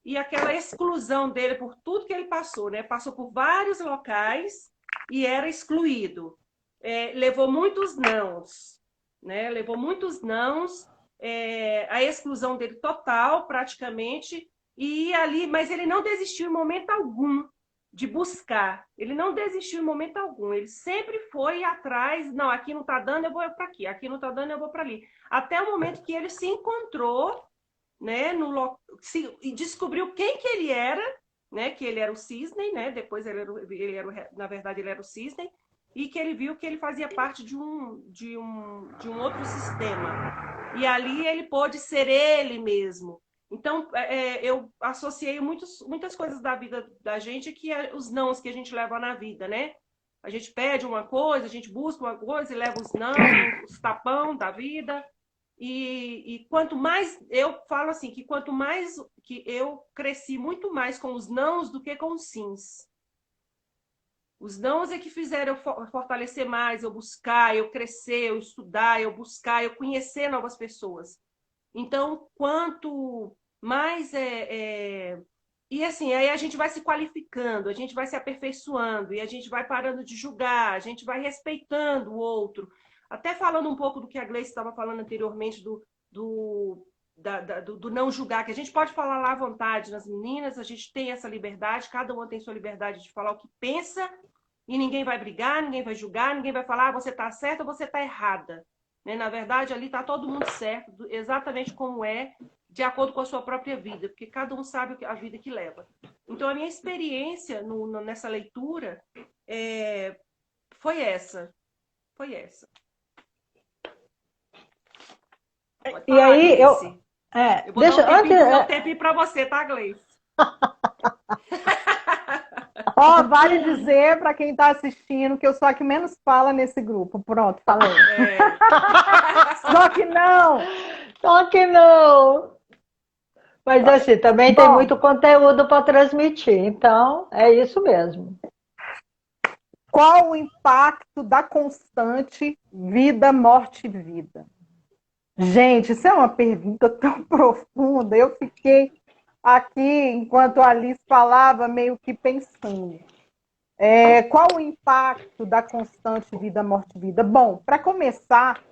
e aquela exclusão dele por tudo que ele passou, né? Passou por vários locais e era excluído. Levou muitos nãos, né? Levou muitos nãos, a exclusão dele total, praticamente, e ali, mas ele não desistiu em momento algum de buscar. Ele não desistiu em momento algum. Ele sempre foi atrás. Não, aqui não está dando, eu vou para aqui. Aqui não está dando, eu vou para ali. Até o momento que ele se encontrou, né, e descobriu quem que ele era, né, que ele era o cisne, né? Depois na verdade, ele era o cisne, e que ele viu que ele fazia parte de um outro sistema. E ali ele pôde ser ele mesmo. Então, eu associei muitas coisas da vida da gente que é os nãos que a gente leva na vida, né? A gente pede uma coisa, a gente busca uma coisa e leva os não, os tapão da vida. E quanto mais, eu falo assim, que quanto mais que eu cresci muito mais com os nãos do que com os sims. Os nãos é que fizeram eu fortalecer mais, eu buscar, eu crescer, eu estudar, eu buscar, eu conhecer novas pessoas. Então, quanto mais E assim, aí a gente vai se qualificando, a gente vai se aperfeiçoando, e a gente vai parando de julgar, a gente vai respeitando o outro. Até falando um pouco do que a Gleice estava falando anteriormente, do não julgar, que a gente pode falar lá à vontade nas meninas, a gente tem essa liberdade, cada uma tem sua liberdade de falar o que pensa, e ninguém vai brigar, ninguém vai julgar, ninguém vai falar, você está certa ou você está errada. Né? Na verdade, ali está todo mundo certo, exatamente como é, de acordo com a sua própria vida, porque cada um sabe a vida que leva. Então, a minha experiência nessa leitura foi essa. Foi essa. Pode E falar, aí, Gleice. Eu vou dar deixa, um tempinho do meu tempinho para você, tá, Gleice? Ó, vale dizer para quem está assistindo que eu sou a que menos fala nesse grupo. Pronto, falei. Só que não! Só que não. Mas assim, também tem Bom, muito conteúdo para transmitir, então é isso mesmo. qual o impacto da constante vida, morte e vida? Gente, isso é uma pergunta tão profunda. Eu fiquei aqui, enquanto a Alice falava, meio que pensando. Qual o impacto da constante vida, morte e vida? Bom, para começar,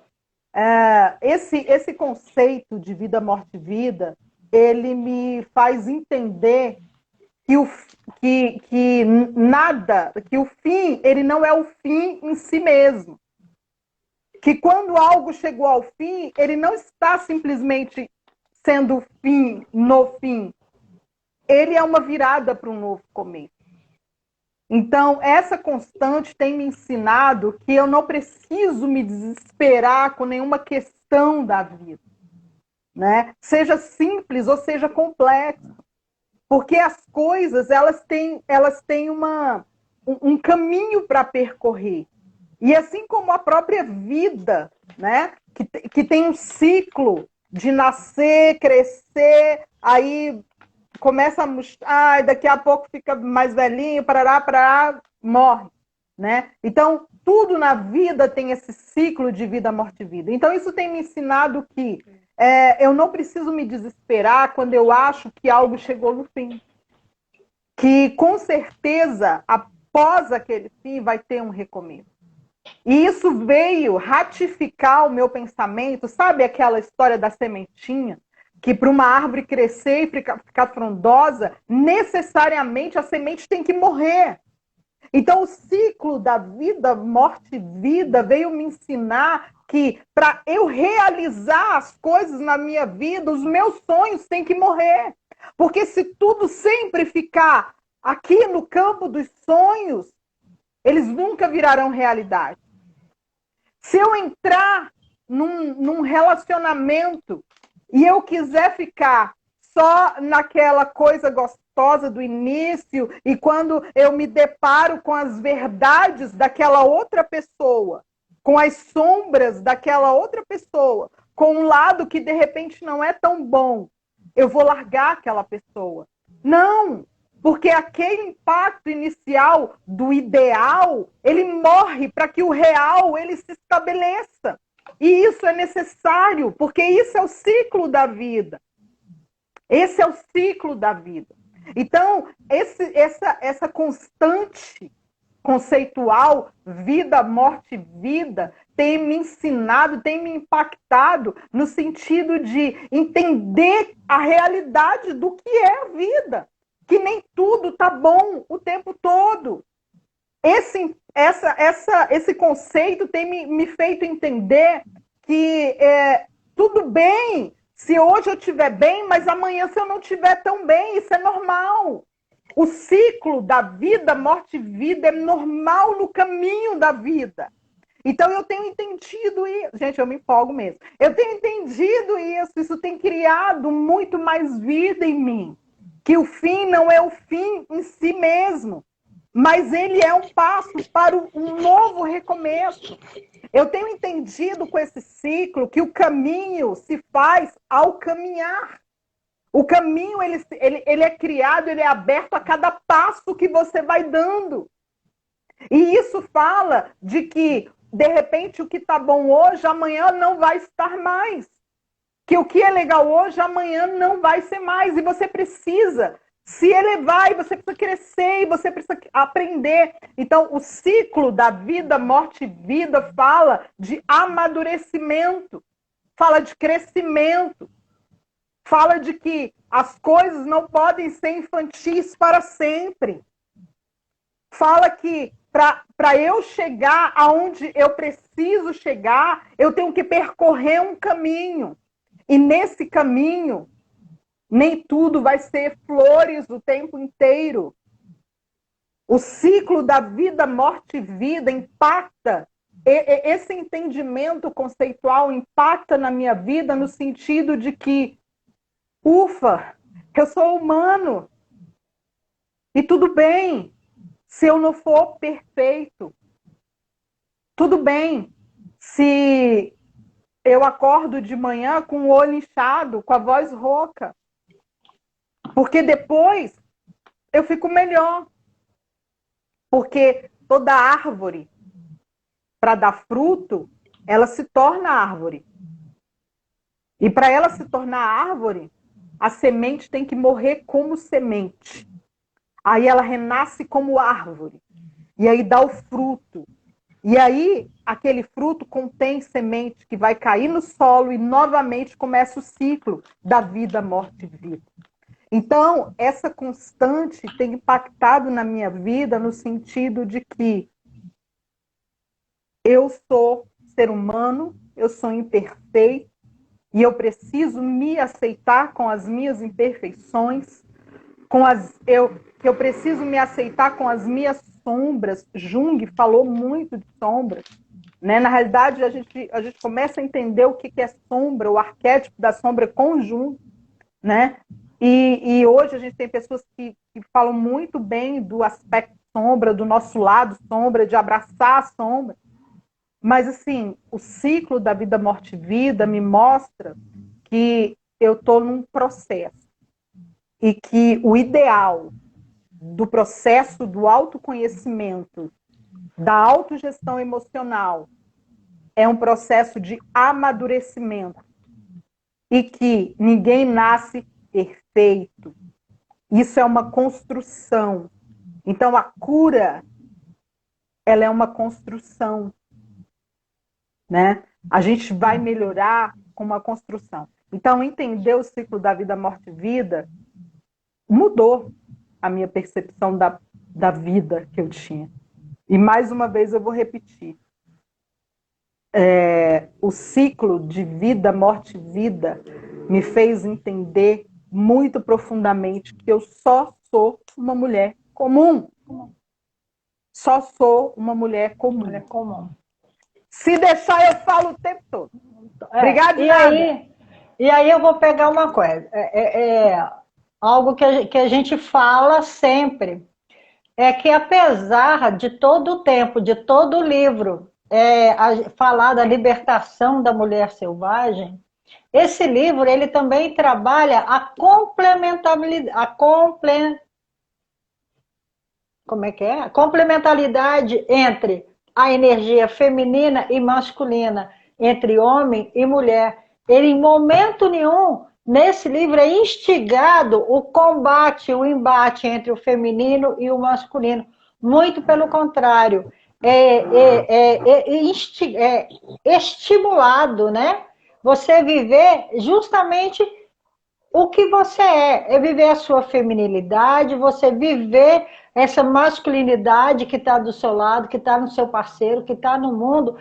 esse conceito de vida, morte e vida, ele me faz entender que o fim, ele não é o fim em si mesmo. Que quando algo chegou ao fim, ele não está simplesmente sendo o fim no fim. Ele é uma virada para um novo começo. Então, essa constante tem me ensinado que eu não preciso me desesperar com nenhuma questão da vida, né? Seja simples ou seja complexo. Porque as coisas, elas têm um caminho para percorrer. E assim como a própria vida, né? Que tem um ciclo de nascer, crescer, aí começa a murchar, daqui a pouco fica mais velhinho, parará, morre, né? Então, tudo na vida tem esse ciclo de vida, morte e vida. Então, isso tem me ensinado que eu não preciso me desesperar quando eu acho que algo chegou no fim. Que, com certeza, após aquele fim, vai ter um recomeço. E isso veio ratificar o meu pensamento, sabe aquela história da sementinha? Que para uma árvore crescer e ficar frondosa, necessariamente a semente tem que morrer. Então, o ciclo da vida, morte e vida veio me ensinar que para eu realizar as coisas na minha vida, os meus sonhos têm que morrer. Porque se tudo sempre ficar aqui no campo dos sonhos, eles nunca virarão realidade. Se eu entrar num relacionamento e eu quiser ficar só naquela coisa gostosa do início e quando eu me deparo com as verdades daquela outra pessoa, com as sombras daquela outra pessoa, com um lado que de repente não é tão bom, eu vou largar aquela pessoa. Não! Porque aquele impacto inicial do ideal, ele morre para que o real ele se estabeleça. E isso é necessário, porque isso é o ciclo da vida. Esse é o ciclo da vida. Então, essa constante conceitual, vida, morte, vida, tem me ensinado, tem me impactado no sentido de entender a realidade do que é a vida. Que nem tudo tá bom o tempo todo. Esse conceito tem me feito entender que tudo bem se hoje eu estiver bem, mas amanhã se eu não estiver tão bem, isso é normal. O ciclo da vida, morte e vida é normal no caminho da vida. Então eu tenho entendido isso. Gente, eu me empolgo mesmo. Eu tenho entendido isso tem criado muito mais vida em mim. Que o fim não é o fim em si mesmo, mas ele é um passo para um novo recomeço. Eu tenho entendido com esse ciclo que o caminho se faz ao caminhar. O caminho ele é criado, ele é aberto a cada passo que você vai dando. E isso fala de que, de repente, o que está bom hoje, amanhã não vai estar mais. Que o que é legal hoje, amanhã não vai ser mais. E você precisa se elevar, e você precisa crescer, e você precisa aprender. Então, o ciclo da vida, morte e vida fala de amadurecimento, fala de crescimento, fala de que as coisas não podem ser infantis para sempre. Fala que para eu chegar aonde eu preciso chegar, eu tenho que percorrer um caminho. E nesse caminho, nem tudo vai ser flores o tempo inteiro. O ciclo da vida, morte e vida impacta. Esse entendimento conceitual impacta na minha vida no sentido de que, ufa, eu sou humano. E tudo bem se eu não for perfeito. Tudo bem se eu acordo de manhã com o olho inchado, com a voz rouca. Porque depois eu fico melhor. Porque toda árvore, para dar fruto, ela se torna árvore. E para ela se tornar árvore, a semente tem que morrer como semente. Aí ela renasce como árvore. E aí dá o fruto. E aí, aquele fruto contém semente que vai cair no solo e novamente começa o ciclo da vida, morte e vida. Então, essa constante tem impactado na minha vida no sentido de que eu sou ser humano, eu sou imperfeito e eu preciso me aceitar com as minhas imperfeições, eu preciso me aceitar com as minhas sombras. Jung falou muito de sombras. Né? Na realidade, a gente começa a entender o que é sombra, o arquétipo da sombra com Jung. Né? E hoje a gente tem pessoas que falam muito bem do aspecto sombra, do nosso lado sombra, de abraçar a sombra. Mas, assim, o ciclo da vida, morte e vida me mostra que eu estou num processo. E que o ideal do processo do autoconhecimento, da autogestão emocional, é um processo de amadurecimento. E que ninguém nasce perfeito. Isso é uma construção. Então, a cura, ela é uma construção. Né? A gente vai melhorar com uma construção. Então, entender o ciclo da vida, morte e vida mudou a minha percepção da vida que eu tinha. E, mais uma vez, eu vou repetir. O ciclo de vida, morte e vida me fez entender muito profundamente que eu só sou uma mulher comum. Só sou uma mulher comum. Mulher comum. Se deixar, eu falo o tempo todo. Obrigada, e aí eu vou pegar uma coisa. Algo que a gente fala sempre. É que apesar de todo o tempo, de todo o livro, falar da libertação da mulher selvagem, esse livro ele também trabalha a complementariedade, como é que é? A complementaridade entre a energia feminina e masculina, entre homem e mulher. Ele, em momento nenhum, nesse livro é instigado o combate, o embate entre o feminino e o masculino. Muito pelo contrário, estimulado, né? Você viver justamente o que você é viver a sua feminilidade, você viver essa masculinidade que está do seu lado, que está no seu parceiro, que está no mundo,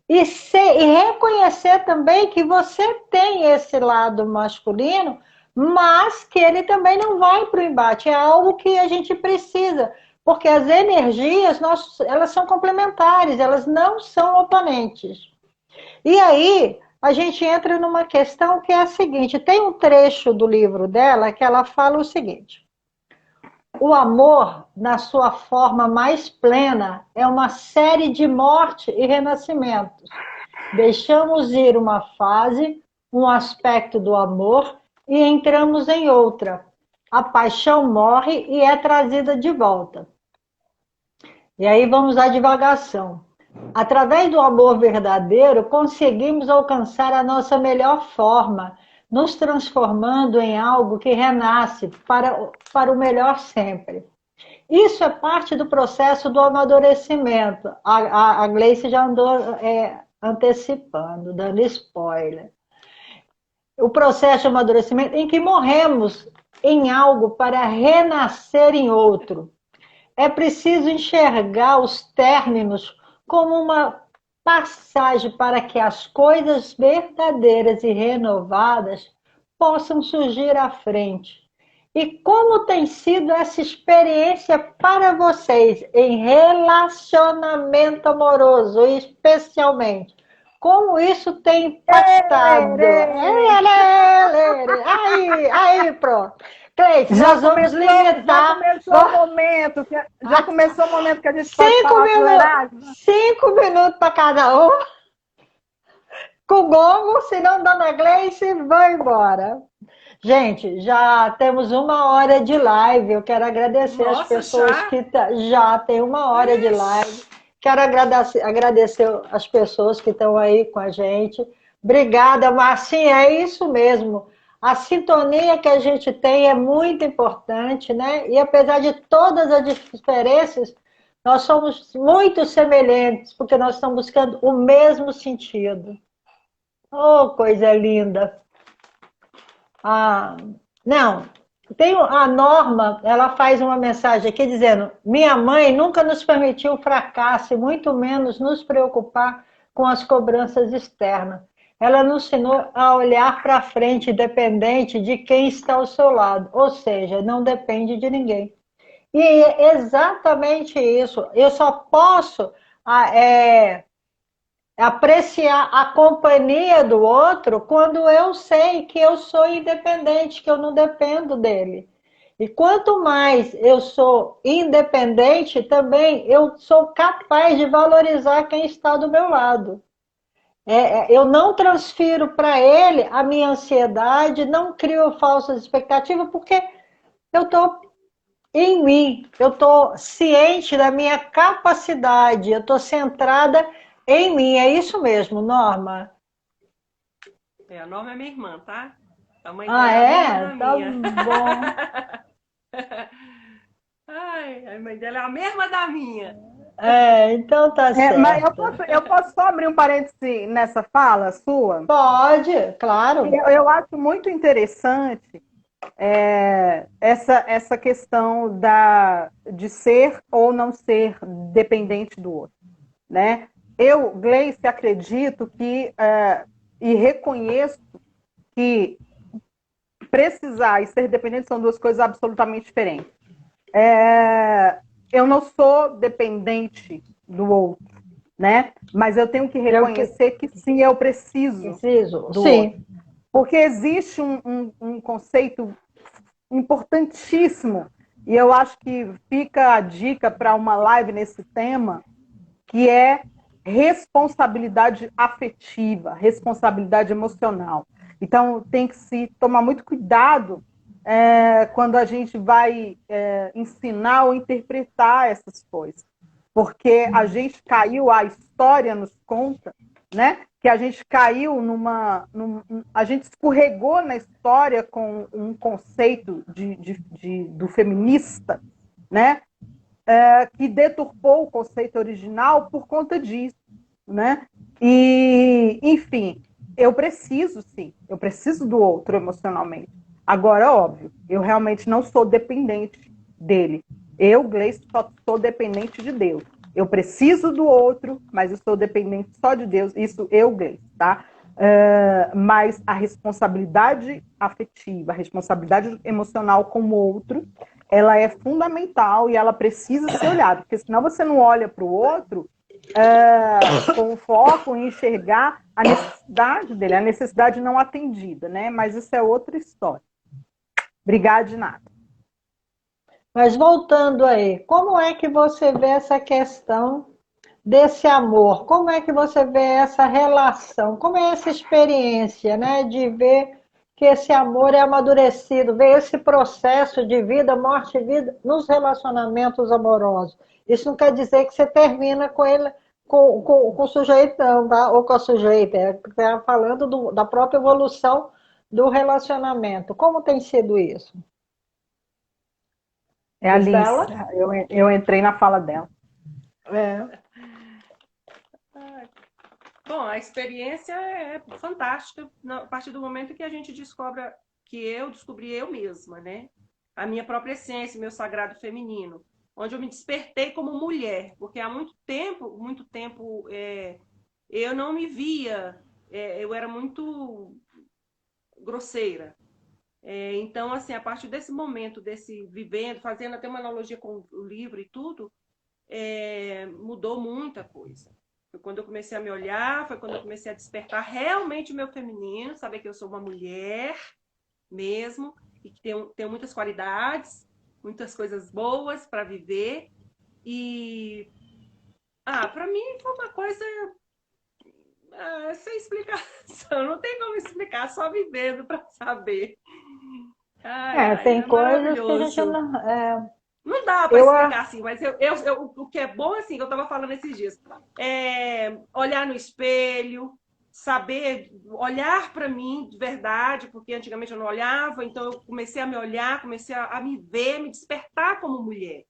e reconhecer também que você tem esse lado masculino, mas que ele também não vai para o embate, é algo que a gente precisa, porque as energias, elas são complementares, elas não são oponentes. E aí, a gente entra numa questão que é a seguinte, tem um trecho do livro dela que ela fala o seguinte: o amor, na sua forma mais plena, é uma série de morte e renascimentos. Deixamos ir uma fase, um aspecto do amor e entramos em outra. A paixão morre e é trazida de volta. E aí vamos à divagação. Através do amor verdadeiro, conseguimos alcançar a nossa melhor forma, nos transformando em algo que renasce para o melhor sempre. Isso é parte do processo do amadurecimento. A Gleice já andou antecipando, dando spoiler. O processo de amadurecimento em que morremos em algo para renascer em outro. É preciso enxergar os términos como uma passagem para que as coisas verdadeiras e renovadas possam surgir à frente. E como tem sido essa experiência para vocês em relacionamento amoroso, especialmente? Como isso tem impactado? Aí, pronto. Cleide, nós vamos limitar. Já começou o momento que a gente pode falar minutos, 5 minutos para cada um. Com o gongo, senão Dona Gleice vai embora. Gente, já temos 1 hora de live. Eu quero agradecer as pessoas que já tem 1 hora de live. Quero agradecer as pessoas que estão aí com a gente. Obrigada, Marcinha. É isso mesmo. A sintonia que a gente tem é muito importante, né? E apesar de todas as diferenças, nós somos muito semelhantes, porque nós estamos buscando o mesmo sentido. Oh, coisa linda! Não, tem a Norma, ela faz uma mensagem aqui dizendo: minha mãe nunca nos permitiu fracasso, e muito menos nos preocupar com as cobranças externas. Ela nos ensinou a olhar para frente, independente de quem está ao seu lado, ou seja, não depende de ninguém. E é exatamente isso. Eu só posso apreciar a companhia do outro quando eu sei que eu sou independente, que eu não dependo dele. E quanto mais eu sou independente, também eu sou capaz de valorizar quem está do meu lado. Eu não transfiro para ele a minha ansiedade, não crio falsas expectativas, porque eu estou em mim, eu estou ciente da minha capacidade, eu estou centrada em mim. É isso mesmo, Norma? A Norma é minha irmã, tá? A mãe dela é a mesma da minha. Tá bom. Ai, a mãe dela é a mesma da minha. Então tá certo. Mas eu posso só abrir um parêntese nessa fala sua? Pode, claro. Eu acho muito interessante essa questão de ser ou não ser dependente do outro, né? Eu, Gleice, acredito que e reconheço que precisar e ser dependente são duas coisas absolutamente diferentes. Eu não sou dependente do outro, né? Mas eu tenho que reconhecer que sim, eu preciso do outro. Porque existe um conceito importantíssimo, e eu acho que fica a dica para uma live nesse tema, que é responsabilidade afetiva, responsabilidade emocional. Então, tem que se tomar muito cuidado quando a gente vai ensinar ou interpretar essas coisas. Porque a gente caiu, a história nos conta, né? Que a gente caiu a gente escorregou na história com um conceito do feminista, né? Que deturpou o conceito original por conta disso, né? E, enfim, eu preciso, sim, eu preciso do outro emocionalmente. Agora, óbvio, eu realmente não sou dependente dele. Eu, Gleice, só sou dependente de Deus. Eu preciso do outro, mas eu sou dependente só de Deus. Isso eu, Gleice, tá? Mas a responsabilidade afetiva, a responsabilidade emocional com o outro, ela é fundamental e ela precisa ser olhada, porque senão você não olha para o outro com foco em enxergar a necessidade dele, a necessidade não atendida, né? Mas isso é outra história. Obrigada de nada. Mas voltando aí, como é que você vê essa questão desse amor? Como é que você vê essa relação? Como é essa experiência, né, de ver que esse amor é amadurecido, ver esse processo de vida, morte e vida nos relacionamentos amorosos? Isso não quer dizer que você termina com ele, com o sujeito, não, tá? Ou com a sujeita. Está falando da própria evolução do relacionamento. Como tem sido isso? É a Liz. Eu entrei na fala dela. Bom, a experiência é fantástica a partir do momento que a gente descobre que eu descobri eu mesma, né? A minha própria essência, meu sagrado feminino, onde eu me despertei como mulher, porque há muito tempo eu não me via, eu era muito grosseira. Então, assim, a partir desse momento, desse vivendo, fazendo até uma analogia com o livro e tudo, mudou muita coisa. Foi quando eu comecei a me olhar, foi quando eu comecei a despertar realmente o meu feminino, saber que eu sou uma mulher mesmo, e que tem muitas qualidades, muitas coisas boas para viver. E, para mim foi uma coisa sem explicação, não tem como explicar, só vivendo para saber. Tem É coisas que a gente maravilhoso. não. Não dá para explicar assim, mas o que é bom, assim, que eu estava falando esses dias, é olhar no espelho, saber olhar para mim de verdade, porque antigamente eu não olhava, então eu comecei a me olhar, comecei a me ver, me despertar como mulher.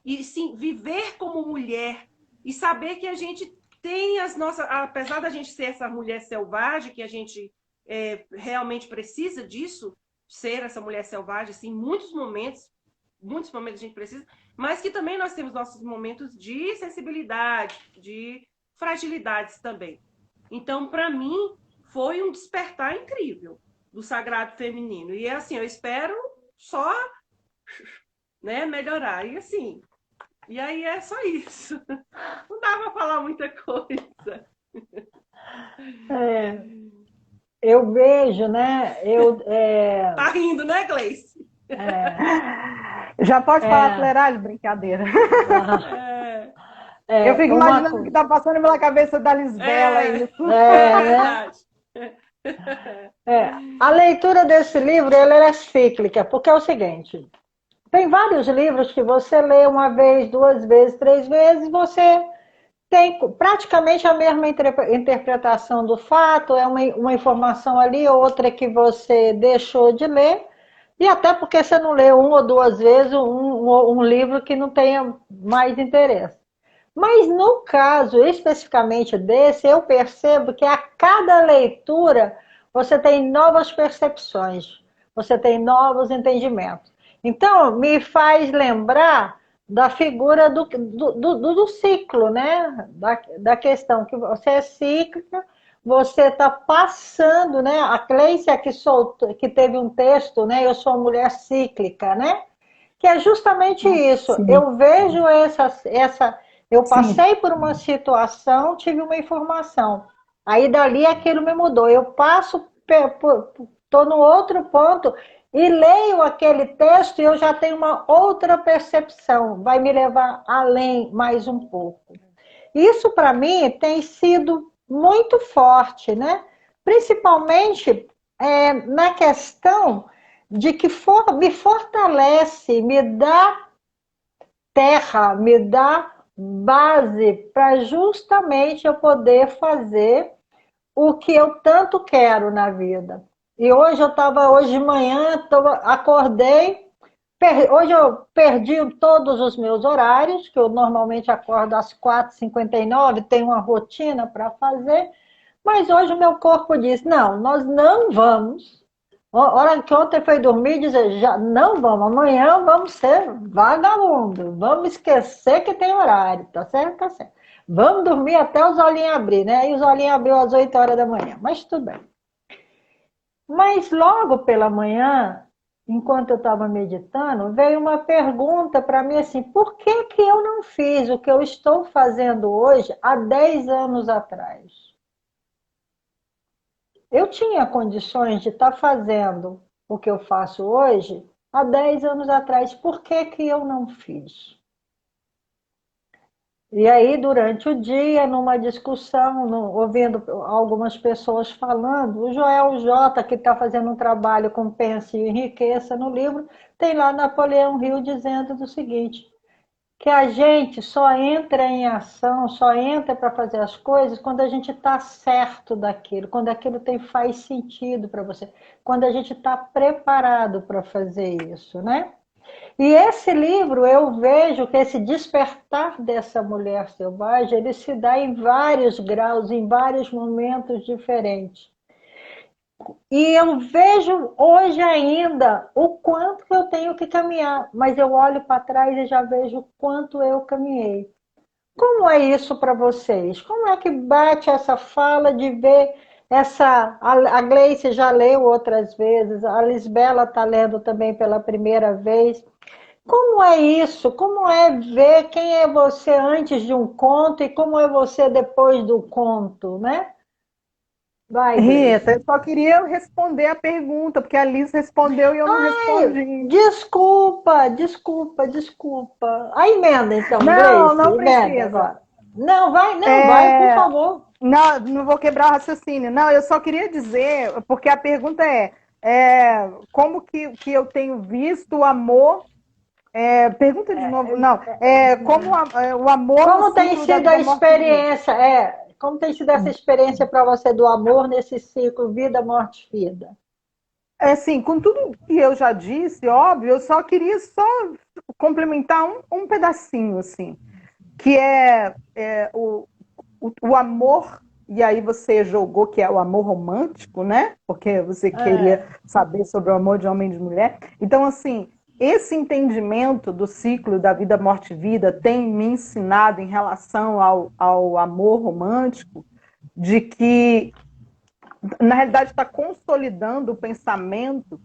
E sim, viver como mulher e saber que a gente tem as nossas, apesar da gente ser essa mulher selvagem, que a gente realmente precisa disso, ser essa mulher selvagem, assim, muitos momentos a gente precisa, mas que também nós temos nossos momentos de sensibilidade, de fragilidades também. Então, para mim, foi um despertar incrível do sagrado feminino. E assim, eu espero só, né, melhorar. E assim, e aí é só isso. Não dá para falar muita coisa. Eu vejo, né? Tá rindo, né, Gleice? Já pode falar fuleiragem? Brincadeira. Eu fico imaginando o que está passando pela cabeça da Lisbela isso. Verdade. A leitura desse livro ela é cíclica, porque é o seguinte: tem vários livros que você lê uma vez, duas vezes, três vezes, você tem praticamente a mesma interpretação do fato, é uma informação ali, outra que você deixou de ler, e até porque você não lê uma ou duas vezes um livro que não tenha mais interesse. Mas no caso especificamente desse, eu percebo que a cada leitura você tem novas percepções, você tem novos entendimentos. Então, me faz lembrar da figura do ciclo, né? Da questão que você é cíclica, você está passando, né? A Cleice aqui que teve um texto, né? Eu sou uma mulher cíclica, né? Que é justamente isso. Sim. Eu vejo eu passei por uma situação, tive uma informação. Aí dali aquilo me mudou. Eu passo, estou no outro ponto e leio aquele texto e eu já tenho uma outra percepção. Vai me levar além mais um pouco. Isso para mim tem sido muito forte, né? Principalmente na questão de que me fortalece, me dá terra, me dá base para justamente eu poder fazer o que eu tanto quero na vida. E hoje de manhã, acordei, hoje eu perdi todos os meus horários, que eu normalmente acordo às 4h59, tenho uma rotina para fazer, mas hoje o meu corpo diz, não, nós não vamos. Hora que ontem foi dormir, dizer, já não vamos, amanhã vamos ser vagabundo, vamos esquecer que tem horário, tá certo? Tá certo. Vamos dormir até os olhinhos abrir, né? E os olhinhos abriu às 8 horas da manhã, mas tudo bem. Mas logo pela manhã, enquanto eu estava meditando, veio uma pergunta para mim assim, por que que eu não fiz o que eu estou fazendo hoje há 10 anos atrás? Eu tinha condições de estar fazendo o que eu faço hoje há 10 anos atrás. Por que que eu não fiz? E aí, durante o dia, numa discussão, ouvindo algumas pessoas falando, o Joel J., que está fazendo um trabalho com Pense e Enriqueça no livro, tem lá Napoleão Hill dizendo o seguinte, que a gente só entra em ação, só entra para fazer as coisas quando a gente está certo daquilo, quando aquilo faz sentido para você, quando a gente está preparado para fazer isso, né? E esse livro, eu vejo que esse despertar dessa mulher selvagem, ele se dá em vários graus, em vários momentos diferentes. E eu vejo hoje ainda o quanto eu tenho que caminhar, mas eu olho para trás e já vejo o quanto eu caminhei. Como é isso para vocês? Como é que bate essa fala de ver a Gleice já leu outras vezes, a Lisbela está lendo também pela primeira vez. Como é isso? Como é ver quem é você antes de um conto e como é você depois do conto, né? Vai, Rita, Gleice. eu só queria responder a pergunta, porque a Liz respondeu e eu não respondi. Desculpa, desculpa, desculpa. A emenda, então, Não, Gleice, não emenda precisa. agora. Não, vai, por favor. Não, não vou quebrar o raciocínio. Não, eu só queria dizer, porque a pergunta como que eu tenho visto o amor. Pergunta de novo. Não, como o amor no Como tem ciclo da sido a vida, morte e vida. experiência? Como tem sido essa experiência para você do amor nesse ciclo vida, morte, vida? Assim, com tudo que eu já disse, óbvio, eu só queria complementar um pedacinho, assim, que o amor, e aí você jogou que é o amor romântico, né? Porque você queria É, saber sobre o amor de homem e de mulher. Então, assim, esse entendimento do ciclo da vida, morte e vida tem me ensinado em relação ao amor romântico, de que, na realidade, está consolidando o pensamento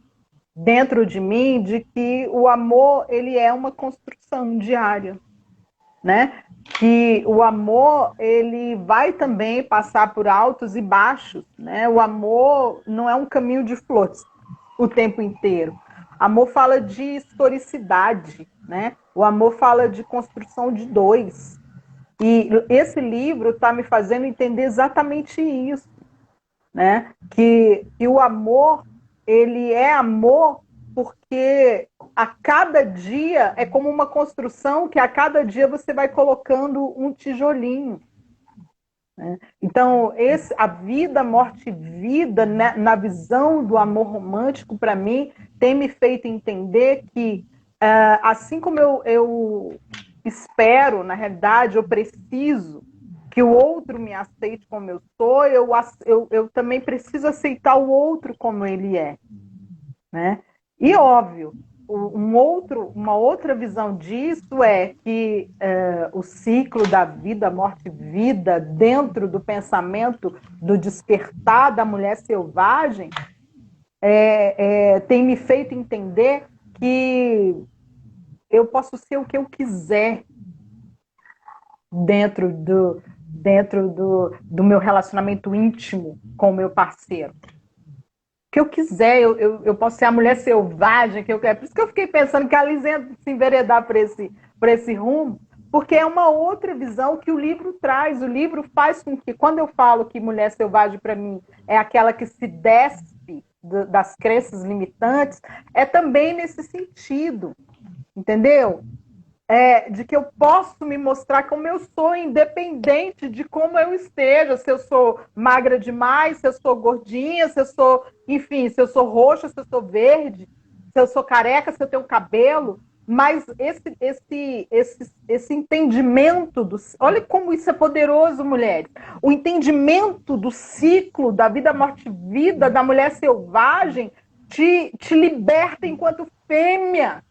dentro de mim de que o amor ele é uma construção diária, né? Que o amor ele vai também passar por altos e baixos, né? O amor não é um caminho de flores o tempo inteiro. Amor fala de historicidade, né? O amor fala de construção de dois. E esse livro está me fazendo entender exatamente isso, né? Que o amor ele é amor porque a cada dia é como uma construção que a cada dia você vai colocando um tijolinho. Né? Então, a vida, morte e vida, né, na visão do amor romântico, para mim, tem me feito entender que, assim como eu espero, na realidade, eu preciso que o outro me aceite como eu sou, eu também preciso aceitar o outro como ele é. Né? E óbvio, uma outra visão disso é que o ciclo da vida, morte e vida, dentro do pensamento do despertar da mulher selvagem, tem me feito entender que eu posso ser o que eu quiser dentro do meu relacionamento íntimo com o meu parceiro. Que eu quiser, eu posso ser a mulher selvagem que eu quero. Por isso que eu fiquei pensando que a Liz ia se enveredar por esse rumo, porque é uma outra visão que o livro traz. O livro faz com que, quando eu falo que mulher selvagem para mim é aquela que se despe das crenças limitantes, é também nesse sentido, entendeu? De que eu posso me mostrar como eu sou, independente de como eu esteja, se eu sou magra demais, se eu sou gordinha, se eu sou, enfim, se eu sou roxa, se eu sou verde, se eu sou careca, se eu tenho cabelo, mas esse entendimento olha como isso é poderoso, mulheres. O entendimento do ciclo da vida, morte e vida da mulher selvagem te liberta enquanto fêmea.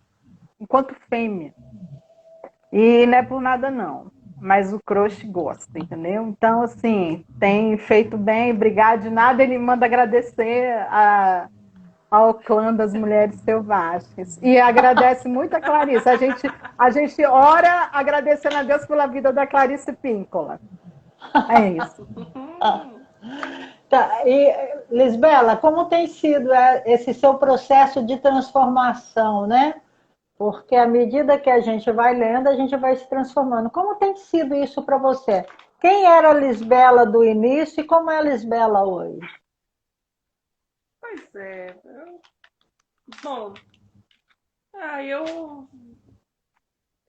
E não é por nada, não. Mas o crush gosta, entendeu? Então, assim, tem feito bem. Obrigado de nada. Ele manda agradecer ao clã das mulheres selvagens. E agradece muito a Clarice. A gente ora agradecendo a Deus pela vida da Clarice Píncola. É isso. Tá, e Lisbela, como tem sido esse seu processo de transformação, né? Porque à medida que a gente vai lendo, a gente vai se transformando. Como tem sido isso para você? Quem era a Lisbela do início e como é a Lisbela hoje? Pois é. Bom,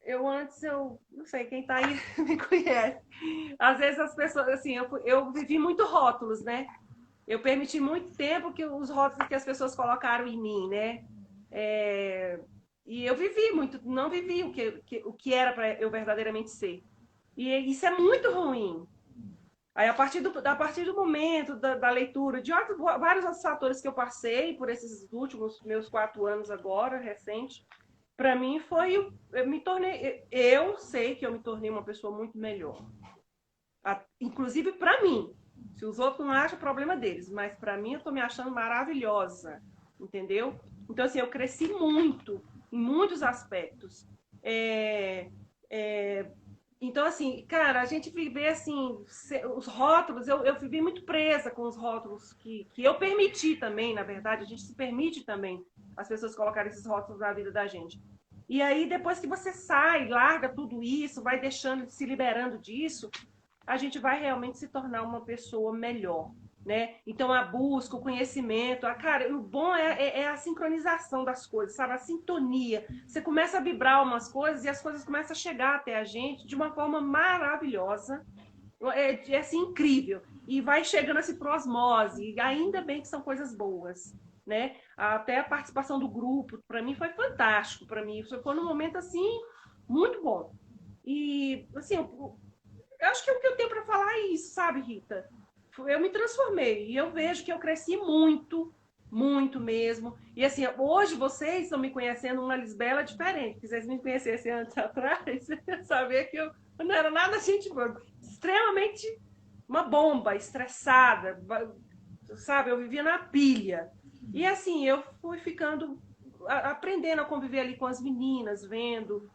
eu antes, não sei, quem tá aí me conhece. Às vezes as pessoas, assim, eu vivi muito rótulos, né? Eu permiti muito tempo que os rótulos que as pessoas colocaram em mim, né? E eu vivi muito, não vivi o que era para eu verdadeiramente ser. E isso é muito ruim. Aí, a partir do momento da leitura, de vários outros fatores que eu passei por esses últimos meus 4 anos agora, recente, para mim eu sei que eu me tornei uma pessoa muito melhor. Inclusive para mim. Se os outros não acham, problema deles. Mas para mim, eu tô me achando maravilhosa. Entendeu? Então, assim, eu cresci muito, em muitos aspectos. É, é, Então, assim, cara, a gente viver assim, os rótulos, eu vivi muito presa com os rótulos que eu permiti também, na verdade, a gente se permite também as pessoas colocarem esses rótulos na vida da gente. E aí, depois que você sai, larga tudo isso, vai deixando, se liberando disso, a gente vai realmente se tornar uma pessoa melhor, né? Então, a busca, o conhecimento, cara, o bom é a sincronização das coisas, sabe? A sintonia. Você começa a vibrar umas coisas e as coisas começam a chegar até a gente de uma forma maravilhosa, é assim, incrível. E vai chegando assim por osmose, e ainda bem que são coisas boas, né? Até a participação do grupo, para mim, foi fantástico, para mim. Foi num momento, assim, muito bom. E, assim, eu acho que o que eu tenho para falar é isso, sabe, Rita? Eu me transformei e eu vejo que eu cresci muito, muito mesmo. E assim, hoje vocês estão me conhecendo uma Lisbela diferente. Se vocês me conhecessem antes atrás, saber que eu não era nada gente boa. Extremamente uma bomba, estressada, sabe? Eu vivia na pilha. E assim, eu fui ficando, aprendendo a conviver ali com as meninas, vendo,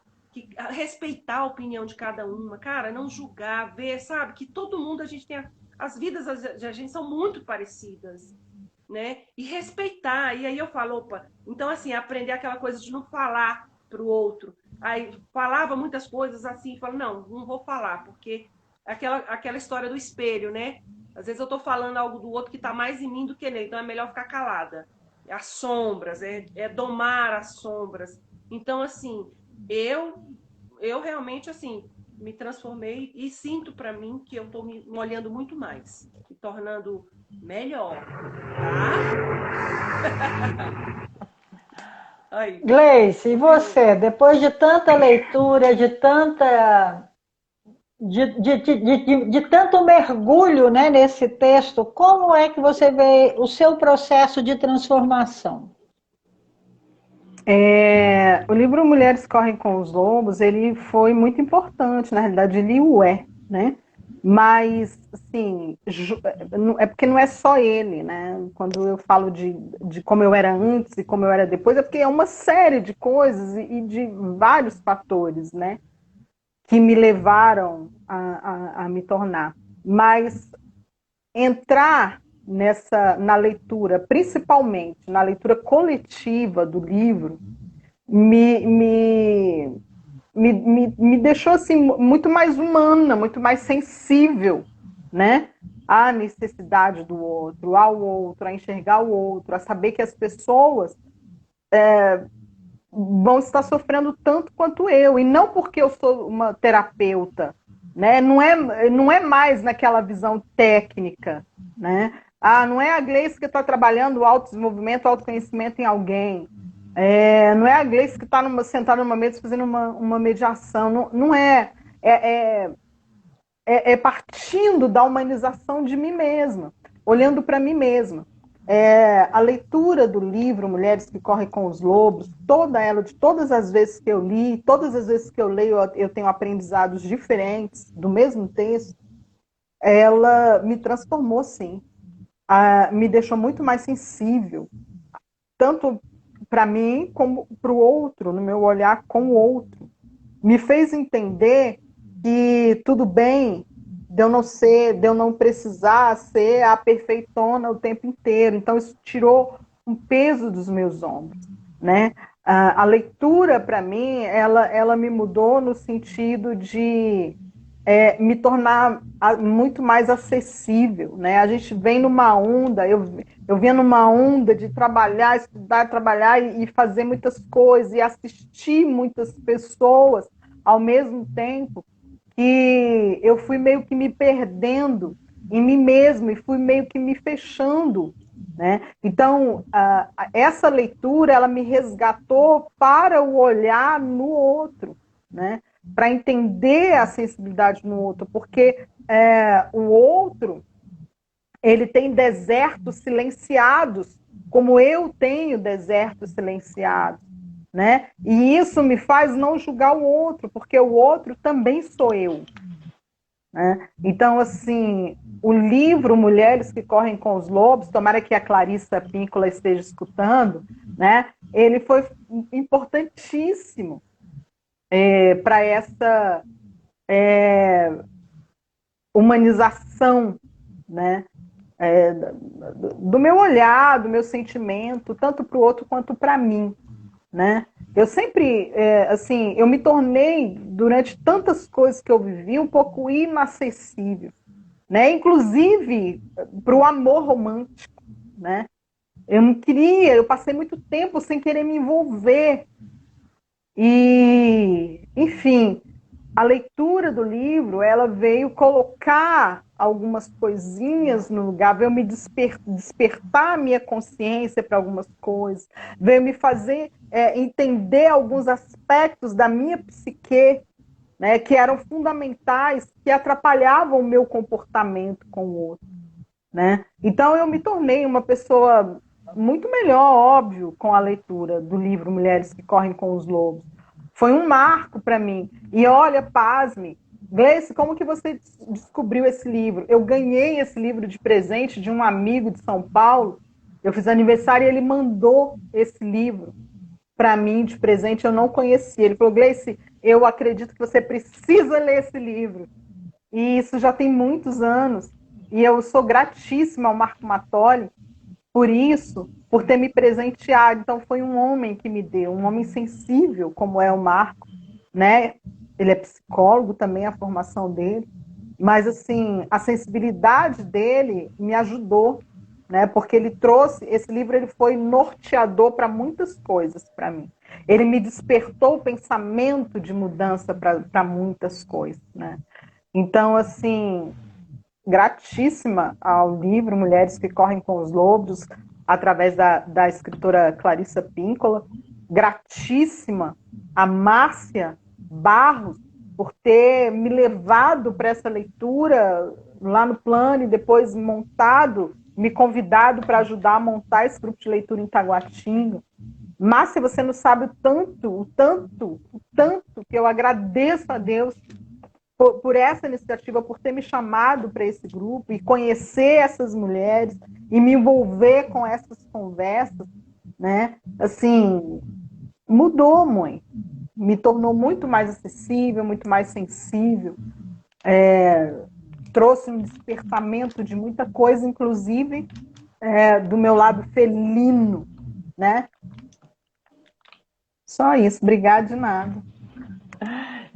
respeitar a opinião de cada uma, cara, não julgar, ver, sabe? Que todo mundo, a gente tem, as vidas da gente são muito parecidas, né? E respeitar. E aí eu falo, opa, então assim, aprender aquela coisa de não falar pro outro. Aí falava muitas coisas assim, falo, não vou falar, porque aquela história do espelho, né? Às vezes eu tô falando algo do outro que tá mais em mim do que nele, então é melhor ficar calada. As sombras, é domar as sombras. Então, assim, eu eu realmente, assim, me transformei e sinto para mim que eu estou me olhando muito mais, me tornando melhor, tá? Aí, Gleice, e continua. você, depois de tanta leitura, de tanto mergulho, né, nesse texto, como é que você vê o seu processo de transformação? O livro Mulheres Correm com os Lobos, ele foi muito importante, na realidade ele o é, né? Mas, assim, é porque não é só ele, né? Quando eu falo de como eu era antes e como eu era depois, é porque é uma série de coisas e de vários fatores, né? Que me levaram a me tornar. Mas entrar na leitura, principalmente na leitura coletiva do livro, me, me, me deixou assim muito mais humana, muito mais sensível, né? À necessidade do outro, ao outro, a enxergar o outro, a saber que as pessoas vão estar sofrendo tanto quanto eu, e não porque eu sou uma terapeuta, né? Não é mais naquela visão técnica, né? Não é a Gleice que está trabalhando o autodesenvolvimento, o autoconhecimento em alguém. Não é a Gleice que está sentada numa mesa fazendo uma mediação. Não é. É partindo da humanização de mim mesma, olhando para mim mesma. A leitura do livro Mulheres que Correm com os Lobos, toda ela, de todas as vezes que eu li, todas as vezes que eu leio, eu tenho aprendizados diferentes do mesmo texto, ela me transformou, sim. Me deixou muito mais sensível, tanto para mim como para o outro, no meu olhar com o outro. Me fez entender que tudo bem de eu não precisar ser a perfeitona o tempo inteiro. Então, isso tirou um peso dos meus ombros, né? A leitura, para mim, ela me mudou no sentido de me tornar muito mais acessível, né? A gente vem numa onda, eu vinha numa onda de trabalhar, estudar, trabalhar e fazer muitas coisas e assistir muitas pessoas ao mesmo tempo, que eu fui meio que me perdendo em mim mesmo e fui meio que me fechando, né? Então, essa leitura, ela me resgatou para o olhar no outro, né? Para entender a sensibilidade no outro, porque o outro, ele tem desertos silenciados, como eu tenho desertos silenciados, né? E isso me faz não julgar o outro, porque o outro também sou eu, né? Então, assim, o livro Mulheres que Correm com os Lobos, tomara que a Clarissa Píncola esteja escutando, né? Ele foi importantíssimo para humanização, né? Do meu olhar, do meu sentimento, tanto para o outro quanto para mim, né? Eu sempre, assim, eu me tornei, durante tantas coisas que eu vivi, um pouco inacessível, né? Inclusive para o amor romântico, né? Eu não queria, eu passei muito tempo sem querer me envolver. E, enfim, a leitura do livro, ela veio colocar algumas coisinhas no lugar, veio me despertar a minha consciência para algumas coisas, veio me fazer entender alguns aspectos da minha psique, né, que eram fundamentais, que atrapalhavam o meu comportamento com o outro, né? Então eu me tornei uma pessoa muito melhor, óbvio, com a leitura do livro Mulheres que Correm com os Lobos. Foi um marco para mim. E olha, pasme, Gleice, como que você descobriu esse livro? Eu ganhei esse livro de presente de um amigo de São Paulo. Eu fiz aniversário e ele mandou esse livro para mim de presente. Eu não conhecia. Ele falou, Gleice, eu acredito que você precisa ler esse livro. E isso já tem muitos anos. E eu sou gratíssima ao Marco Mattoli por isso, por ter me presenteado. Então foi um homem que me deu, um homem sensível, como é o Marco, né? Ele é psicólogo também, a formação dele. Mas, assim, a sensibilidade dele me ajudou, né? Porque ele trouxe, esse livro ele foi norteador para muitas coisas para mim. Ele me despertou o pensamento de mudança para muitas coisas, né? Então, assim, gratíssima ao livro Mulheres que Correm com os Lobos, através da escritora Clarissa Píncola, gratíssima a Márcia Barros por ter me levado para essa leitura lá no plano e depois montado, me convidado para ajudar a montar esse grupo de leitura em Taguatinga. Márcia, você não sabe o tanto que eu agradeço a Deus por essa iniciativa, por ter me chamado para esse grupo e conhecer essas mulheres e me envolver com essas conversas, né? Assim, mudou muito, me tornou muito mais acessível, muito mais sensível, trouxe um despertamento de muita coisa, inclusive do meu lado felino, né? Só isso, obrigada de nada.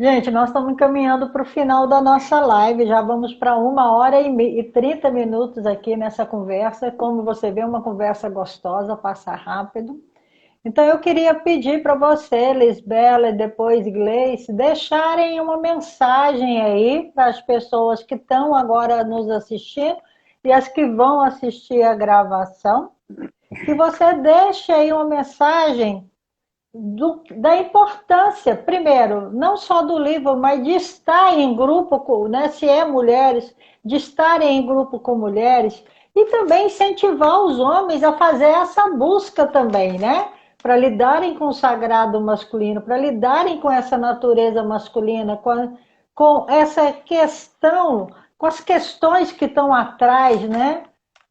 Gente, nós estamos caminhando para o final da nossa live, já vamos para 1h30 aqui nessa conversa. Como você vê, uma conversa gostosa, passa rápido. Então eu queria pedir para você, Lisbela e depois Gleice, deixarem uma mensagem aí para as pessoas que estão agora nos assistindo e as que vão assistir a gravação. Que você deixe aí uma mensagem da importância, primeiro, não só do livro, mas de estar em grupo, né, se é mulheres, de estarem em grupo com mulheres, e também incentivar os homens a fazer essa busca também, né? Para lidarem com o sagrado masculino, para lidarem com essa natureza masculina, com essa questão, com as questões que estão atrás, né?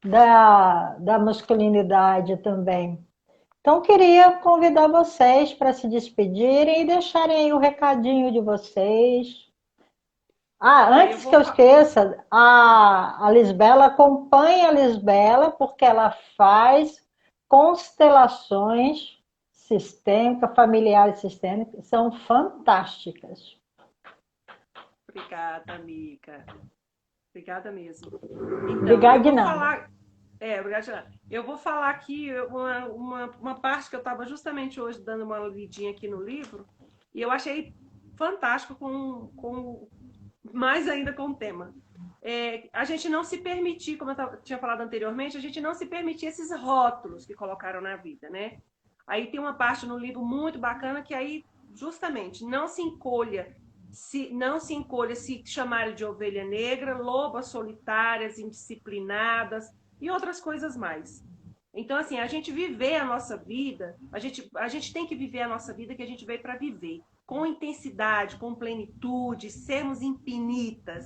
Da masculinidade também. Então, queria convidar vocês para se despedirem e deixarem aí o recadinho de vocês. Antes que eu esqueça, a Lisbela, acompanhe a Lisbela, porque ela faz constelações sistêmicas, familiares sistêmicas, são fantásticas. Obrigada, amiga. Obrigada mesmo. Então, Obrigada de nada. Obrigada. Eu vou falar aqui uma parte que eu estava justamente hoje dando uma lidinha aqui no livro, e eu achei fantástico, mais ainda com o tema. A gente não se permitir, como eu tinha falado anteriormente, a gente não se permitir esses rótulos que colocaram na vida, né? Aí tem uma parte no livro muito bacana que aí, justamente, não se encolha se chamarem de ovelha negra, lobas solitárias, indisciplinadas e outras coisas mais. Então, assim, a gente viver a nossa vida, a gente tem que viver a nossa vida que a gente veio para viver, com intensidade, com plenitude, sermos infinitas,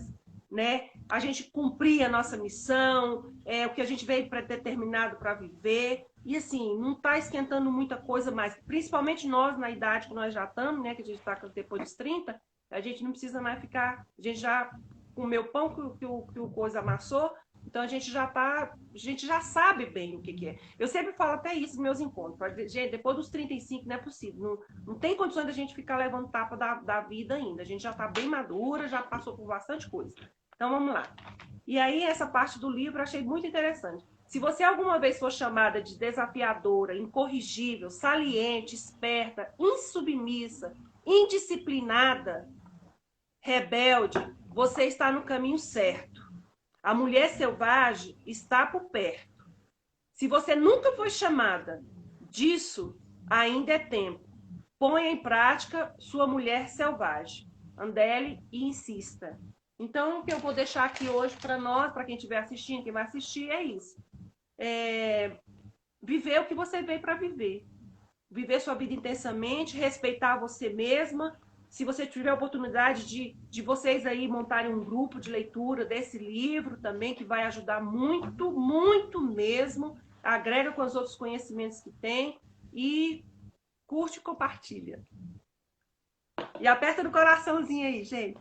né? A gente cumprir a nossa missão, o que a gente veio determinado para viver. E assim, não está esquentando muita coisa mais, principalmente nós na idade que nós já estamos, né? Que a gente está depois dos 30, A gente não precisa mais ficar... A gente já comeu pão que o coisa amassou, então a gente já sabe bem o que é. Eu sempre falo até isso nos meus encontros. Gente, depois dos 35 não é possível. Não tem condições da gente ficar levando tapa da vida ainda. A gente já está bem madura, já passou por bastante coisa. Então vamos lá. E aí essa parte do livro eu achei muito interessante. Se você alguma vez for chamada de desafiadora, incorrigível, saliente, esperta, insubmissa, indisciplinada, rebelde, você está no caminho certo. A mulher selvagem está por perto. Se você nunca foi chamada disso, ainda é tempo. Ponha em prática sua mulher selvagem. Andele e insista. Então, o que eu vou deixar aqui hoje para nós, para quem estiver assistindo, quem vai assistir, é isso. Viver o que você veio para viver. Viver sua vida intensamente, respeitar você mesma. Se você tiver a oportunidade de vocês aí montarem um grupo de leitura desse livro também, que vai ajudar muito, muito mesmo. Agrega com os outros conhecimentos que tem e curte e compartilha. E aperta no coraçãozinho aí, gente.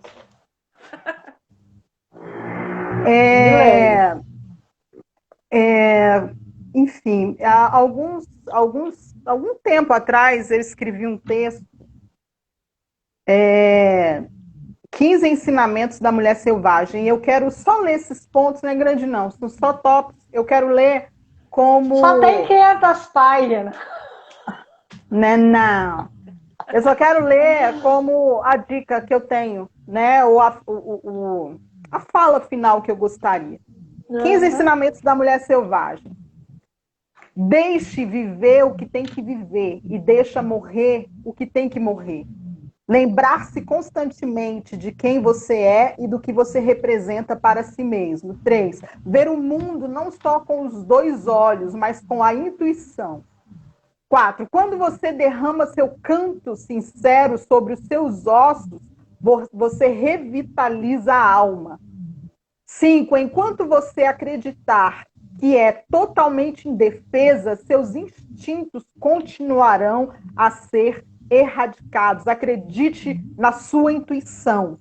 Enfim, há algum tempo atrás eu escrevi um texto, 15 ensinamentos da mulher selvagem. E eu quero só ler esses pontos, não é grande não, são só tops. Eu quero ler como... Só tem 500 páginas. Não. Eu só quero ler como a dica que eu tenho, né? Ou a fala final que eu gostaria. 15 ensinamentos da mulher selvagem. Deixe viver o que tem que viver e deixa morrer o que tem que morrer. Lembrar-se constantemente de quem você é e do que você representa para si mesmo. 3. Ver o mundo não só com os 2 olhos, mas com a intuição. 4. Quando você derrama seu canto sincero sobre os seus ossos, você revitaliza a alma. 5. Enquanto você acreditar que é totalmente indefesa, seus instintos continuarão a ser erradicados. Acredite na sua intuição,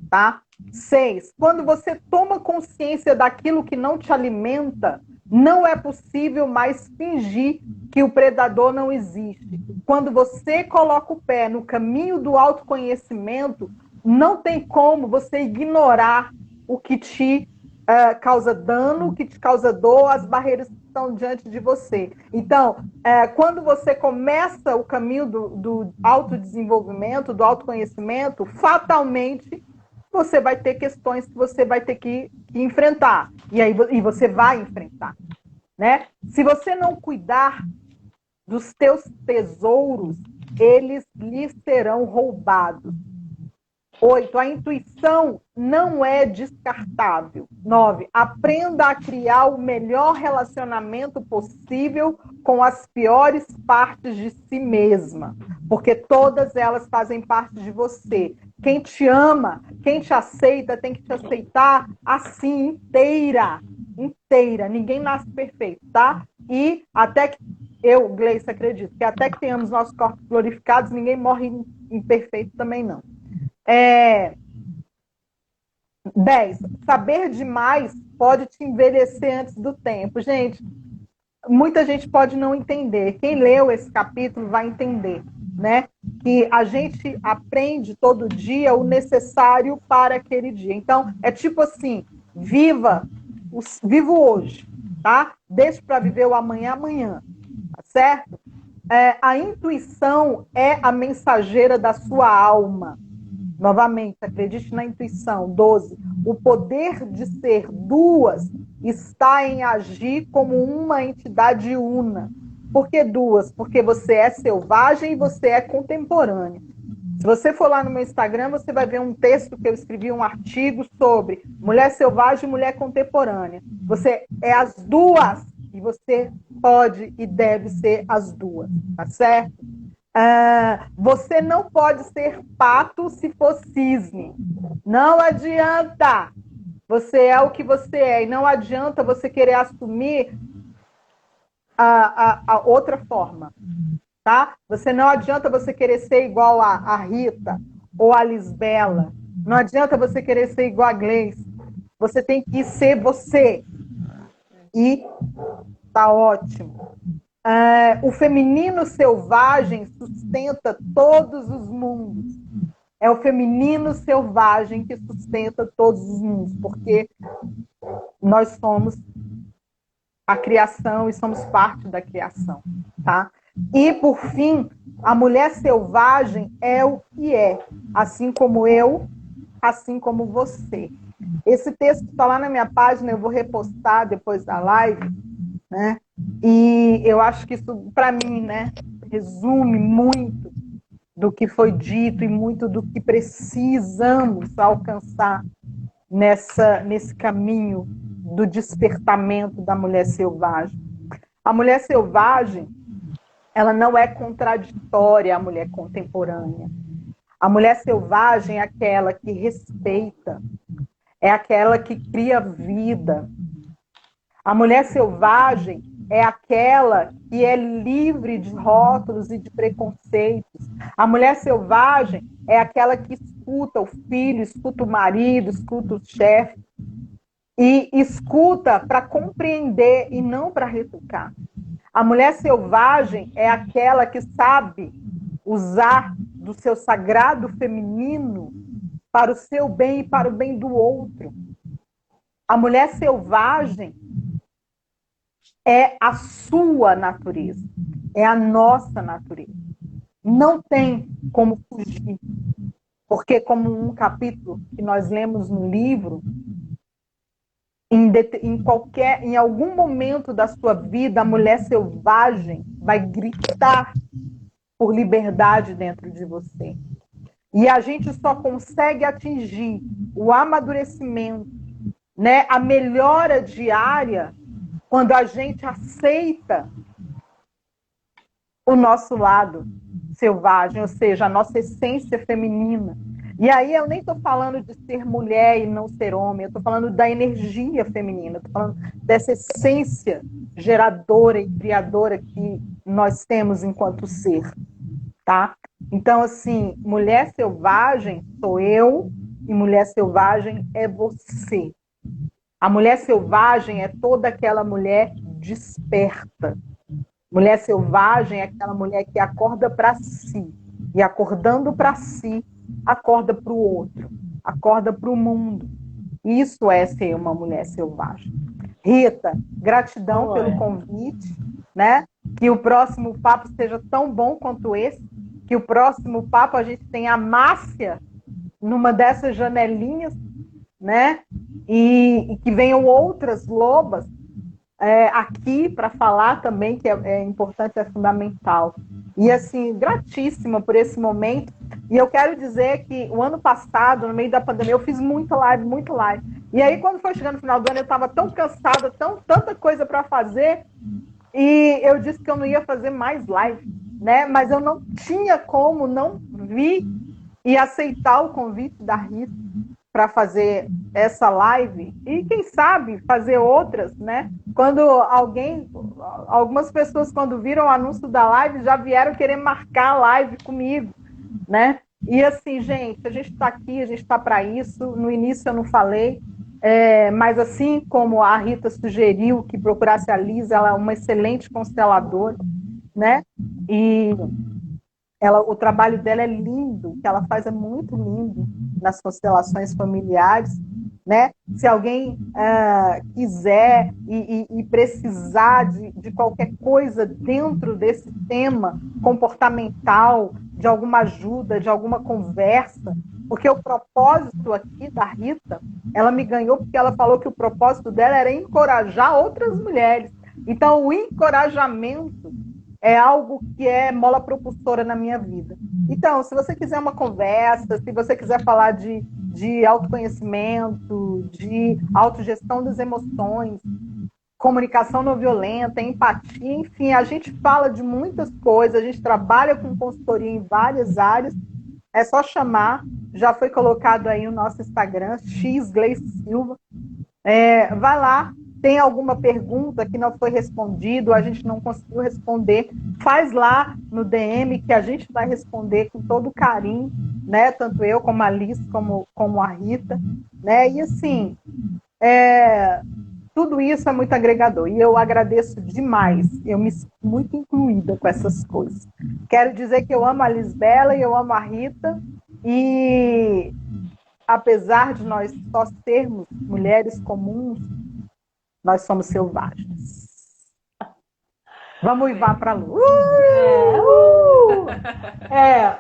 tá? 6. Quando você toma consciência daquilo que não te alimenta, não é possível mais fingir que o predador não existe. Quando você coloca o pé no caminho do autoconhecimento, não tem como você ignorar o que te causa dano, o que te causa dor, as barreiras que estão diante de você. Então, quando você começa o caminho do autodesenvolvimento, do autoconhecimento, fatalmente você vai ter questões que você vai ter que enfrentar. E você vai enfrentar. Né? Se você não cuidar dos teus tesouros, eles lhe serão roubados. 8. A intuição não é descartável. 9. Aprenda a criar o melhor relacionamento possível com as piores partes de si mesma, porque todas elas fazem parte de você. Quem te ama, quem te aceita, tem que te aceitar assim, inteira. Inteira. Ninguém nasce perfeito, tá? E até que eu, Gleice, acredito que até que tenhamos nossos corpos glorificados, ninguém morre imperfeito também não. 10. Saber demais pode te envelhecer antes do tempo. Gente, muita gente pode não entender. Quem leu esse capítulo vai entender, né? Que a gente aprende todo dia o necessário para aquele dia. Então, é tipo assim, viva hoje, tá? Deixe para viver o amanhã, tá certo? A intuição é a mensageira da sua alma. Novamente, acredite na intuição. 12. O poder de ser duas está em agir como uma entidade una. Por que duas? Porque você é selvagem e você é contemporânea. Se você for lá no meu Instagram, você vai ver um texto que eu escrevi, um artigo sobre mulher selvagem e mulher contemporânea. Você é as duas e você pode e deve ser as duas, tá certo? Você não pode ser pato se for cisne. Não adianta. Você é o que você é. E não adianta você querer assumir a outra forma. Tá? Não adianta você querer ser igual a Rita ou a Lisbela. Não adianta você querer ser igual a Gleice. Você tem que ser você. E tá ótimo. O feminino selvagem sustenta todos os mundos. É o feminino selvagem que sustenta todos os mundos, porque nós somos a criação e somos parte da criação, tá? E, por fim, a mulher selvagem é o que é, assim como eu, assim como você. Esse texto está lá na minha página, eu vou repostar depois da live, né? E eu acho que isso, para mim, né, resume muito do que foi dito e muito do que precisamos alcançar nesse caminho do despertamento da mulher selvagem. A mulher selvagem, ela não é contraditória à mulher contemporânea. A mulher selvagem é aquela que respeita, é aquela que cria vida. A mulher selvagem é aquela que é livre de rótulos e de preconceitos. A mulher selvagem é aquela que escuta o filho, escuta o marido, escuta o chefe. E escuta para compreender e não para retrucar. A mulher selvagem é aquela que sabe usar do seu sagrado feminino para o seu bem e para o bem do outro. A mulher selvagem é a sua natureza, é a nossa natureza. Não tem como fugir, porque como um capítulo que nós lemos no livro, em algum momento da sua vida, a mulher selvagem vai gritar por liberdade dentro de você. E a gente só consegue atingir o amadurecimento, né, a melhora diária, quando a gente aceita o nosso lado selvagem, ou seja, a nossa essência feminina. E aí eu nem estou falando de ser mulher e não ser homem, eu estou falando da energia feminina, estou falando dessa essência geradora e criadora que nós temos enquanto ser, tá? Então, assim, mulher selvagem sou eu e mulher selvagem é você. A mulher selvagem é toda aquela mulher desperta. Mulher selvagem é aquela mulher que acorda para si. E acordando para si, acorda para o outro. Acorda para o mundo. Isso é ser uma mulher selvagem. Rita, gratidão pelo convite, né? Que o próximo papo seja tão bom quanto esse. Que o próximo papo a gente tenha a Márcia numa dessas janelinhas, né? E que venham outras lobas aqui para falar também, que é importante, é fundamental. E, assim, gratíssima por esse momento. E eu quero dizer que o ano passado, no meio da pandemia, eu fiz muita live. E aí, quando foi chegando no final do ano, eu estava tão cansada, tanta coisa para fazer, e eu disse que eu não ia fazer mais live, né? Mas eu não tinha como não vir e aceitar o convite da Rita para fazer essa live e, quem sabe, fazer outras, né? Quando algumas pessoas, quando viram o anúncio da live, já vieram querer marcar a live comigo, né? E assim, gente, a gente está aqui, a gente está para isso. No início eu não falei, mas assim como a Rita sugeriu que procurasse a Lisa, ela é uma excelente consteladora, né? E o trabalho dela é lindo, o que ela faz é muito lindo nas constelações familiares, né? Se alguém quiser e precisar de qualquer coisa dentro desse tema comportamental, de alguma ajuda, de alguma conversa, porque o propósito aqui da Rita, ela me ganhou porque ela falou que o propósito dela era encorajar outras mulheres. Então, o encorajamento é algo que é mola propulsora na minha vida. Então, se você quiser uma conversa, se você quiser falar de autoconhecimento, de autogestão das emoções, comunicação não violenta, empatia, enfim, a gente fala de muitas coisas, a gente trabalha com consultoria em várias áreas, é só chamar, já foi colocado aí no nosso Instagram, xgleicesilva, vai lá. Tem alguma pergunta que não foi respondido, a gente não conseguiu responder, faz lá no DM que a gente vai responder com todo carinho, né? Tanto eu como a Liz, como a Rita, né? E assim, tudo isso é muito agregador e eu agradeço demais. Eu me sinto muito incluída com essas coisas. Quero dizer que eu amo a Lisbela e eu amo a Rita e apesar de nós só sermos mulheres comuns, nós somos selvagens. Vamos uivar para a lua.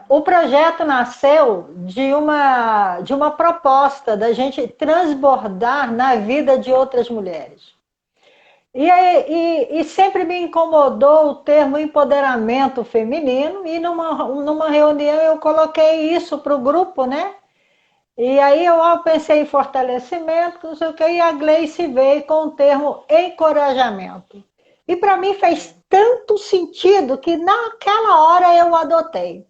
O projeto nasceu de uma proposta da gente transbordar na vida de outras mulheres. E sempre me incomodou o termo empoderamento feminino, e numa reunião eu coloquei isso para o grupo, né? E aí eu pensei em fortalecimento, não sei o que, e a Gleice veio com o termo encorajamento. E para mim fez tanto sentido que naquela hora eu adotei.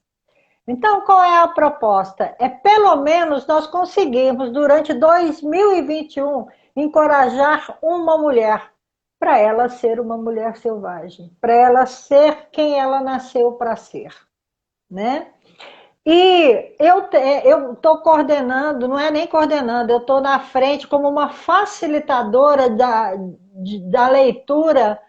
Então, qual é a proposta? É pelo menos nós conseguirmos, durante 2021, encorajar uma mulher para ela ser uma mulher selvagem, para ela ser quem ela nasceu para ser, né? E eu estou coordenando, não é nem coordenando, eu estou na frente como uma facilitadora da leitura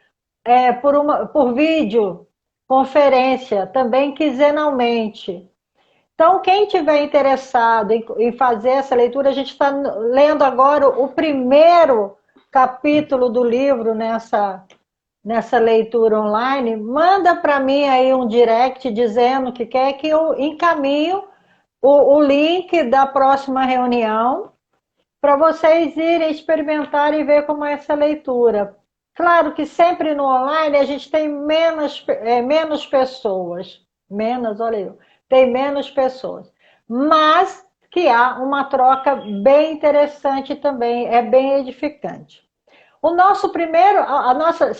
por vídeo, conferência, também quinzenalmente. Então, quem tiver interessado em fazer essa leitura, a gente está lendo agora o primeiro capítulo do livro nessa leitura online. Manda para mim aí um direct dizendo que quer que eu encaminho o link da próxima reunião para vocês irem experimentar e ver como é essa leitura. Claro que sempre no online a gente tem menos pessoas. Olha eu. Tem menos pessoas. Mas que há uma troca bem interessante também, é bem edificante. A nossa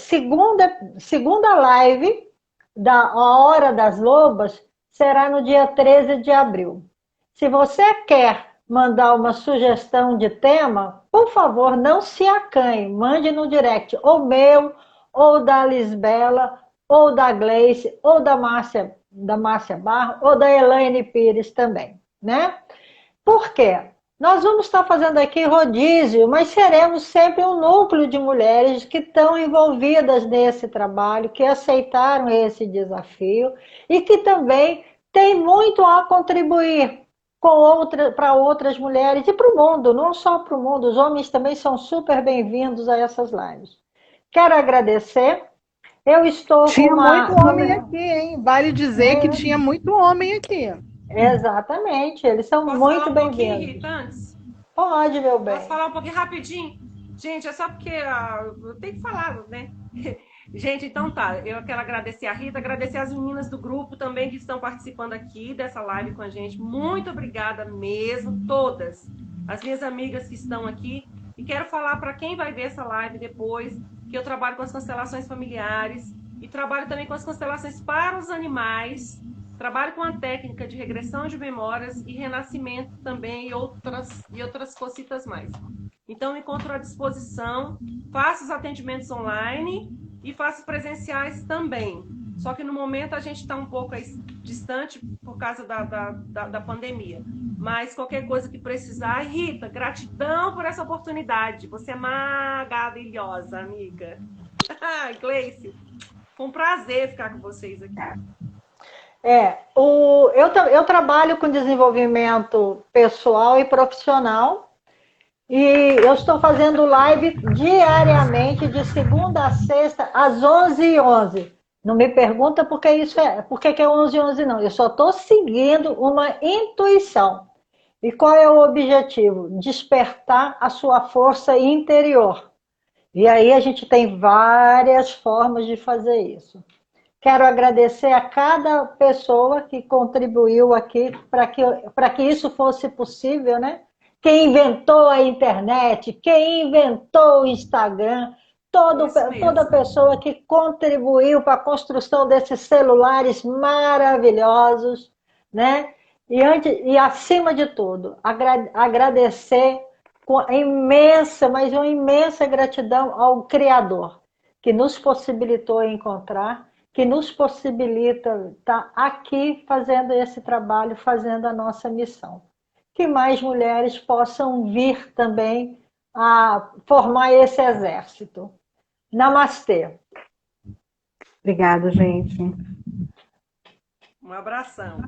segunda live da Hora das Lobas será no dia 13 de abril. Se você quer mandar uma sugestão de tema, por favor, não se acanhe, mande no direct, ou meu, ou da Lisbela, ou da Gleice, ou da Márcia Barro, ou da Elaine Pires também, né? Por quê? Nós vamos estar fazendo aqui rodízio, mas seremos sempre um núcleo de mulheres que estão envolvidas nesse trabalho, que aceitaram esse desafio e que também têm muito a contribuir para outras mulheres e para o mundo, não só para o mundo, os homens também são super bem-vindos a essas lives. Quero agradecer. Eu estou Tinha muito homem aqui, hein? Vale dizer que tinha muito homem aqui. Exatamente, eles são muito bem-vindos. Rita, antes? Pode, meu bem. Posso falar um pouquinho rapidinho? Gente, é só porque eu tenho que falar, né? Gente, então tá, eu quero agradecer a Rita, agradecer as meninas do grupo também que estão participando aqui dessa live com a gente. Muito obrigada mesmo, todas as minhas amigas que estão aqui. E quero falar para quem vai ver essa live depois, que eu trabalho com as constelações familiares e trabalho também com as constelações para os animais. Trabalho com a técnica de regressão de memórias e renascimento também e outras cositas mais. Então, me encontro à disposição, faço os atendimentos online e faço presenciais também. Só que no momento a gente está um pouco distante por causa da pandemia. Mas qualquer coisa que precisar, Rita, gratidão por essa oportunidade. Você é maravilhosa, amiga. Gleice, foi um prazer ficar com vocês aqui. Eu trabalho com desenvolvimento pessoal e profissional e eu estou fazendo live diariamente de segunda a sexta às 11h11. Não me pergunta por que é 11h11 não. Eu só estou seguindo uma intuição. E qual é o objetivo? Despertar a sua força interior. E aí a gente tem várias formas de fazer isso. Quero agradecer a cada pessoa que contribuiu aqui para que isso fosse possível, né? Quem inventou a internet, quem inventou o Instagram, toda pessoa que contribuiu para a construção desses celulares maravilhosos, né? E acima de tudo, agradecer com mas uma imensa gratidão ao Criador, que nos possibilitou encontrar que nos possibilita estar aqui fazendo esse trabalho, fazendo a nossa missão. Que mais mulheres possam vir também a formar esse exército. Namastê. Obrigada, gente. Um abração.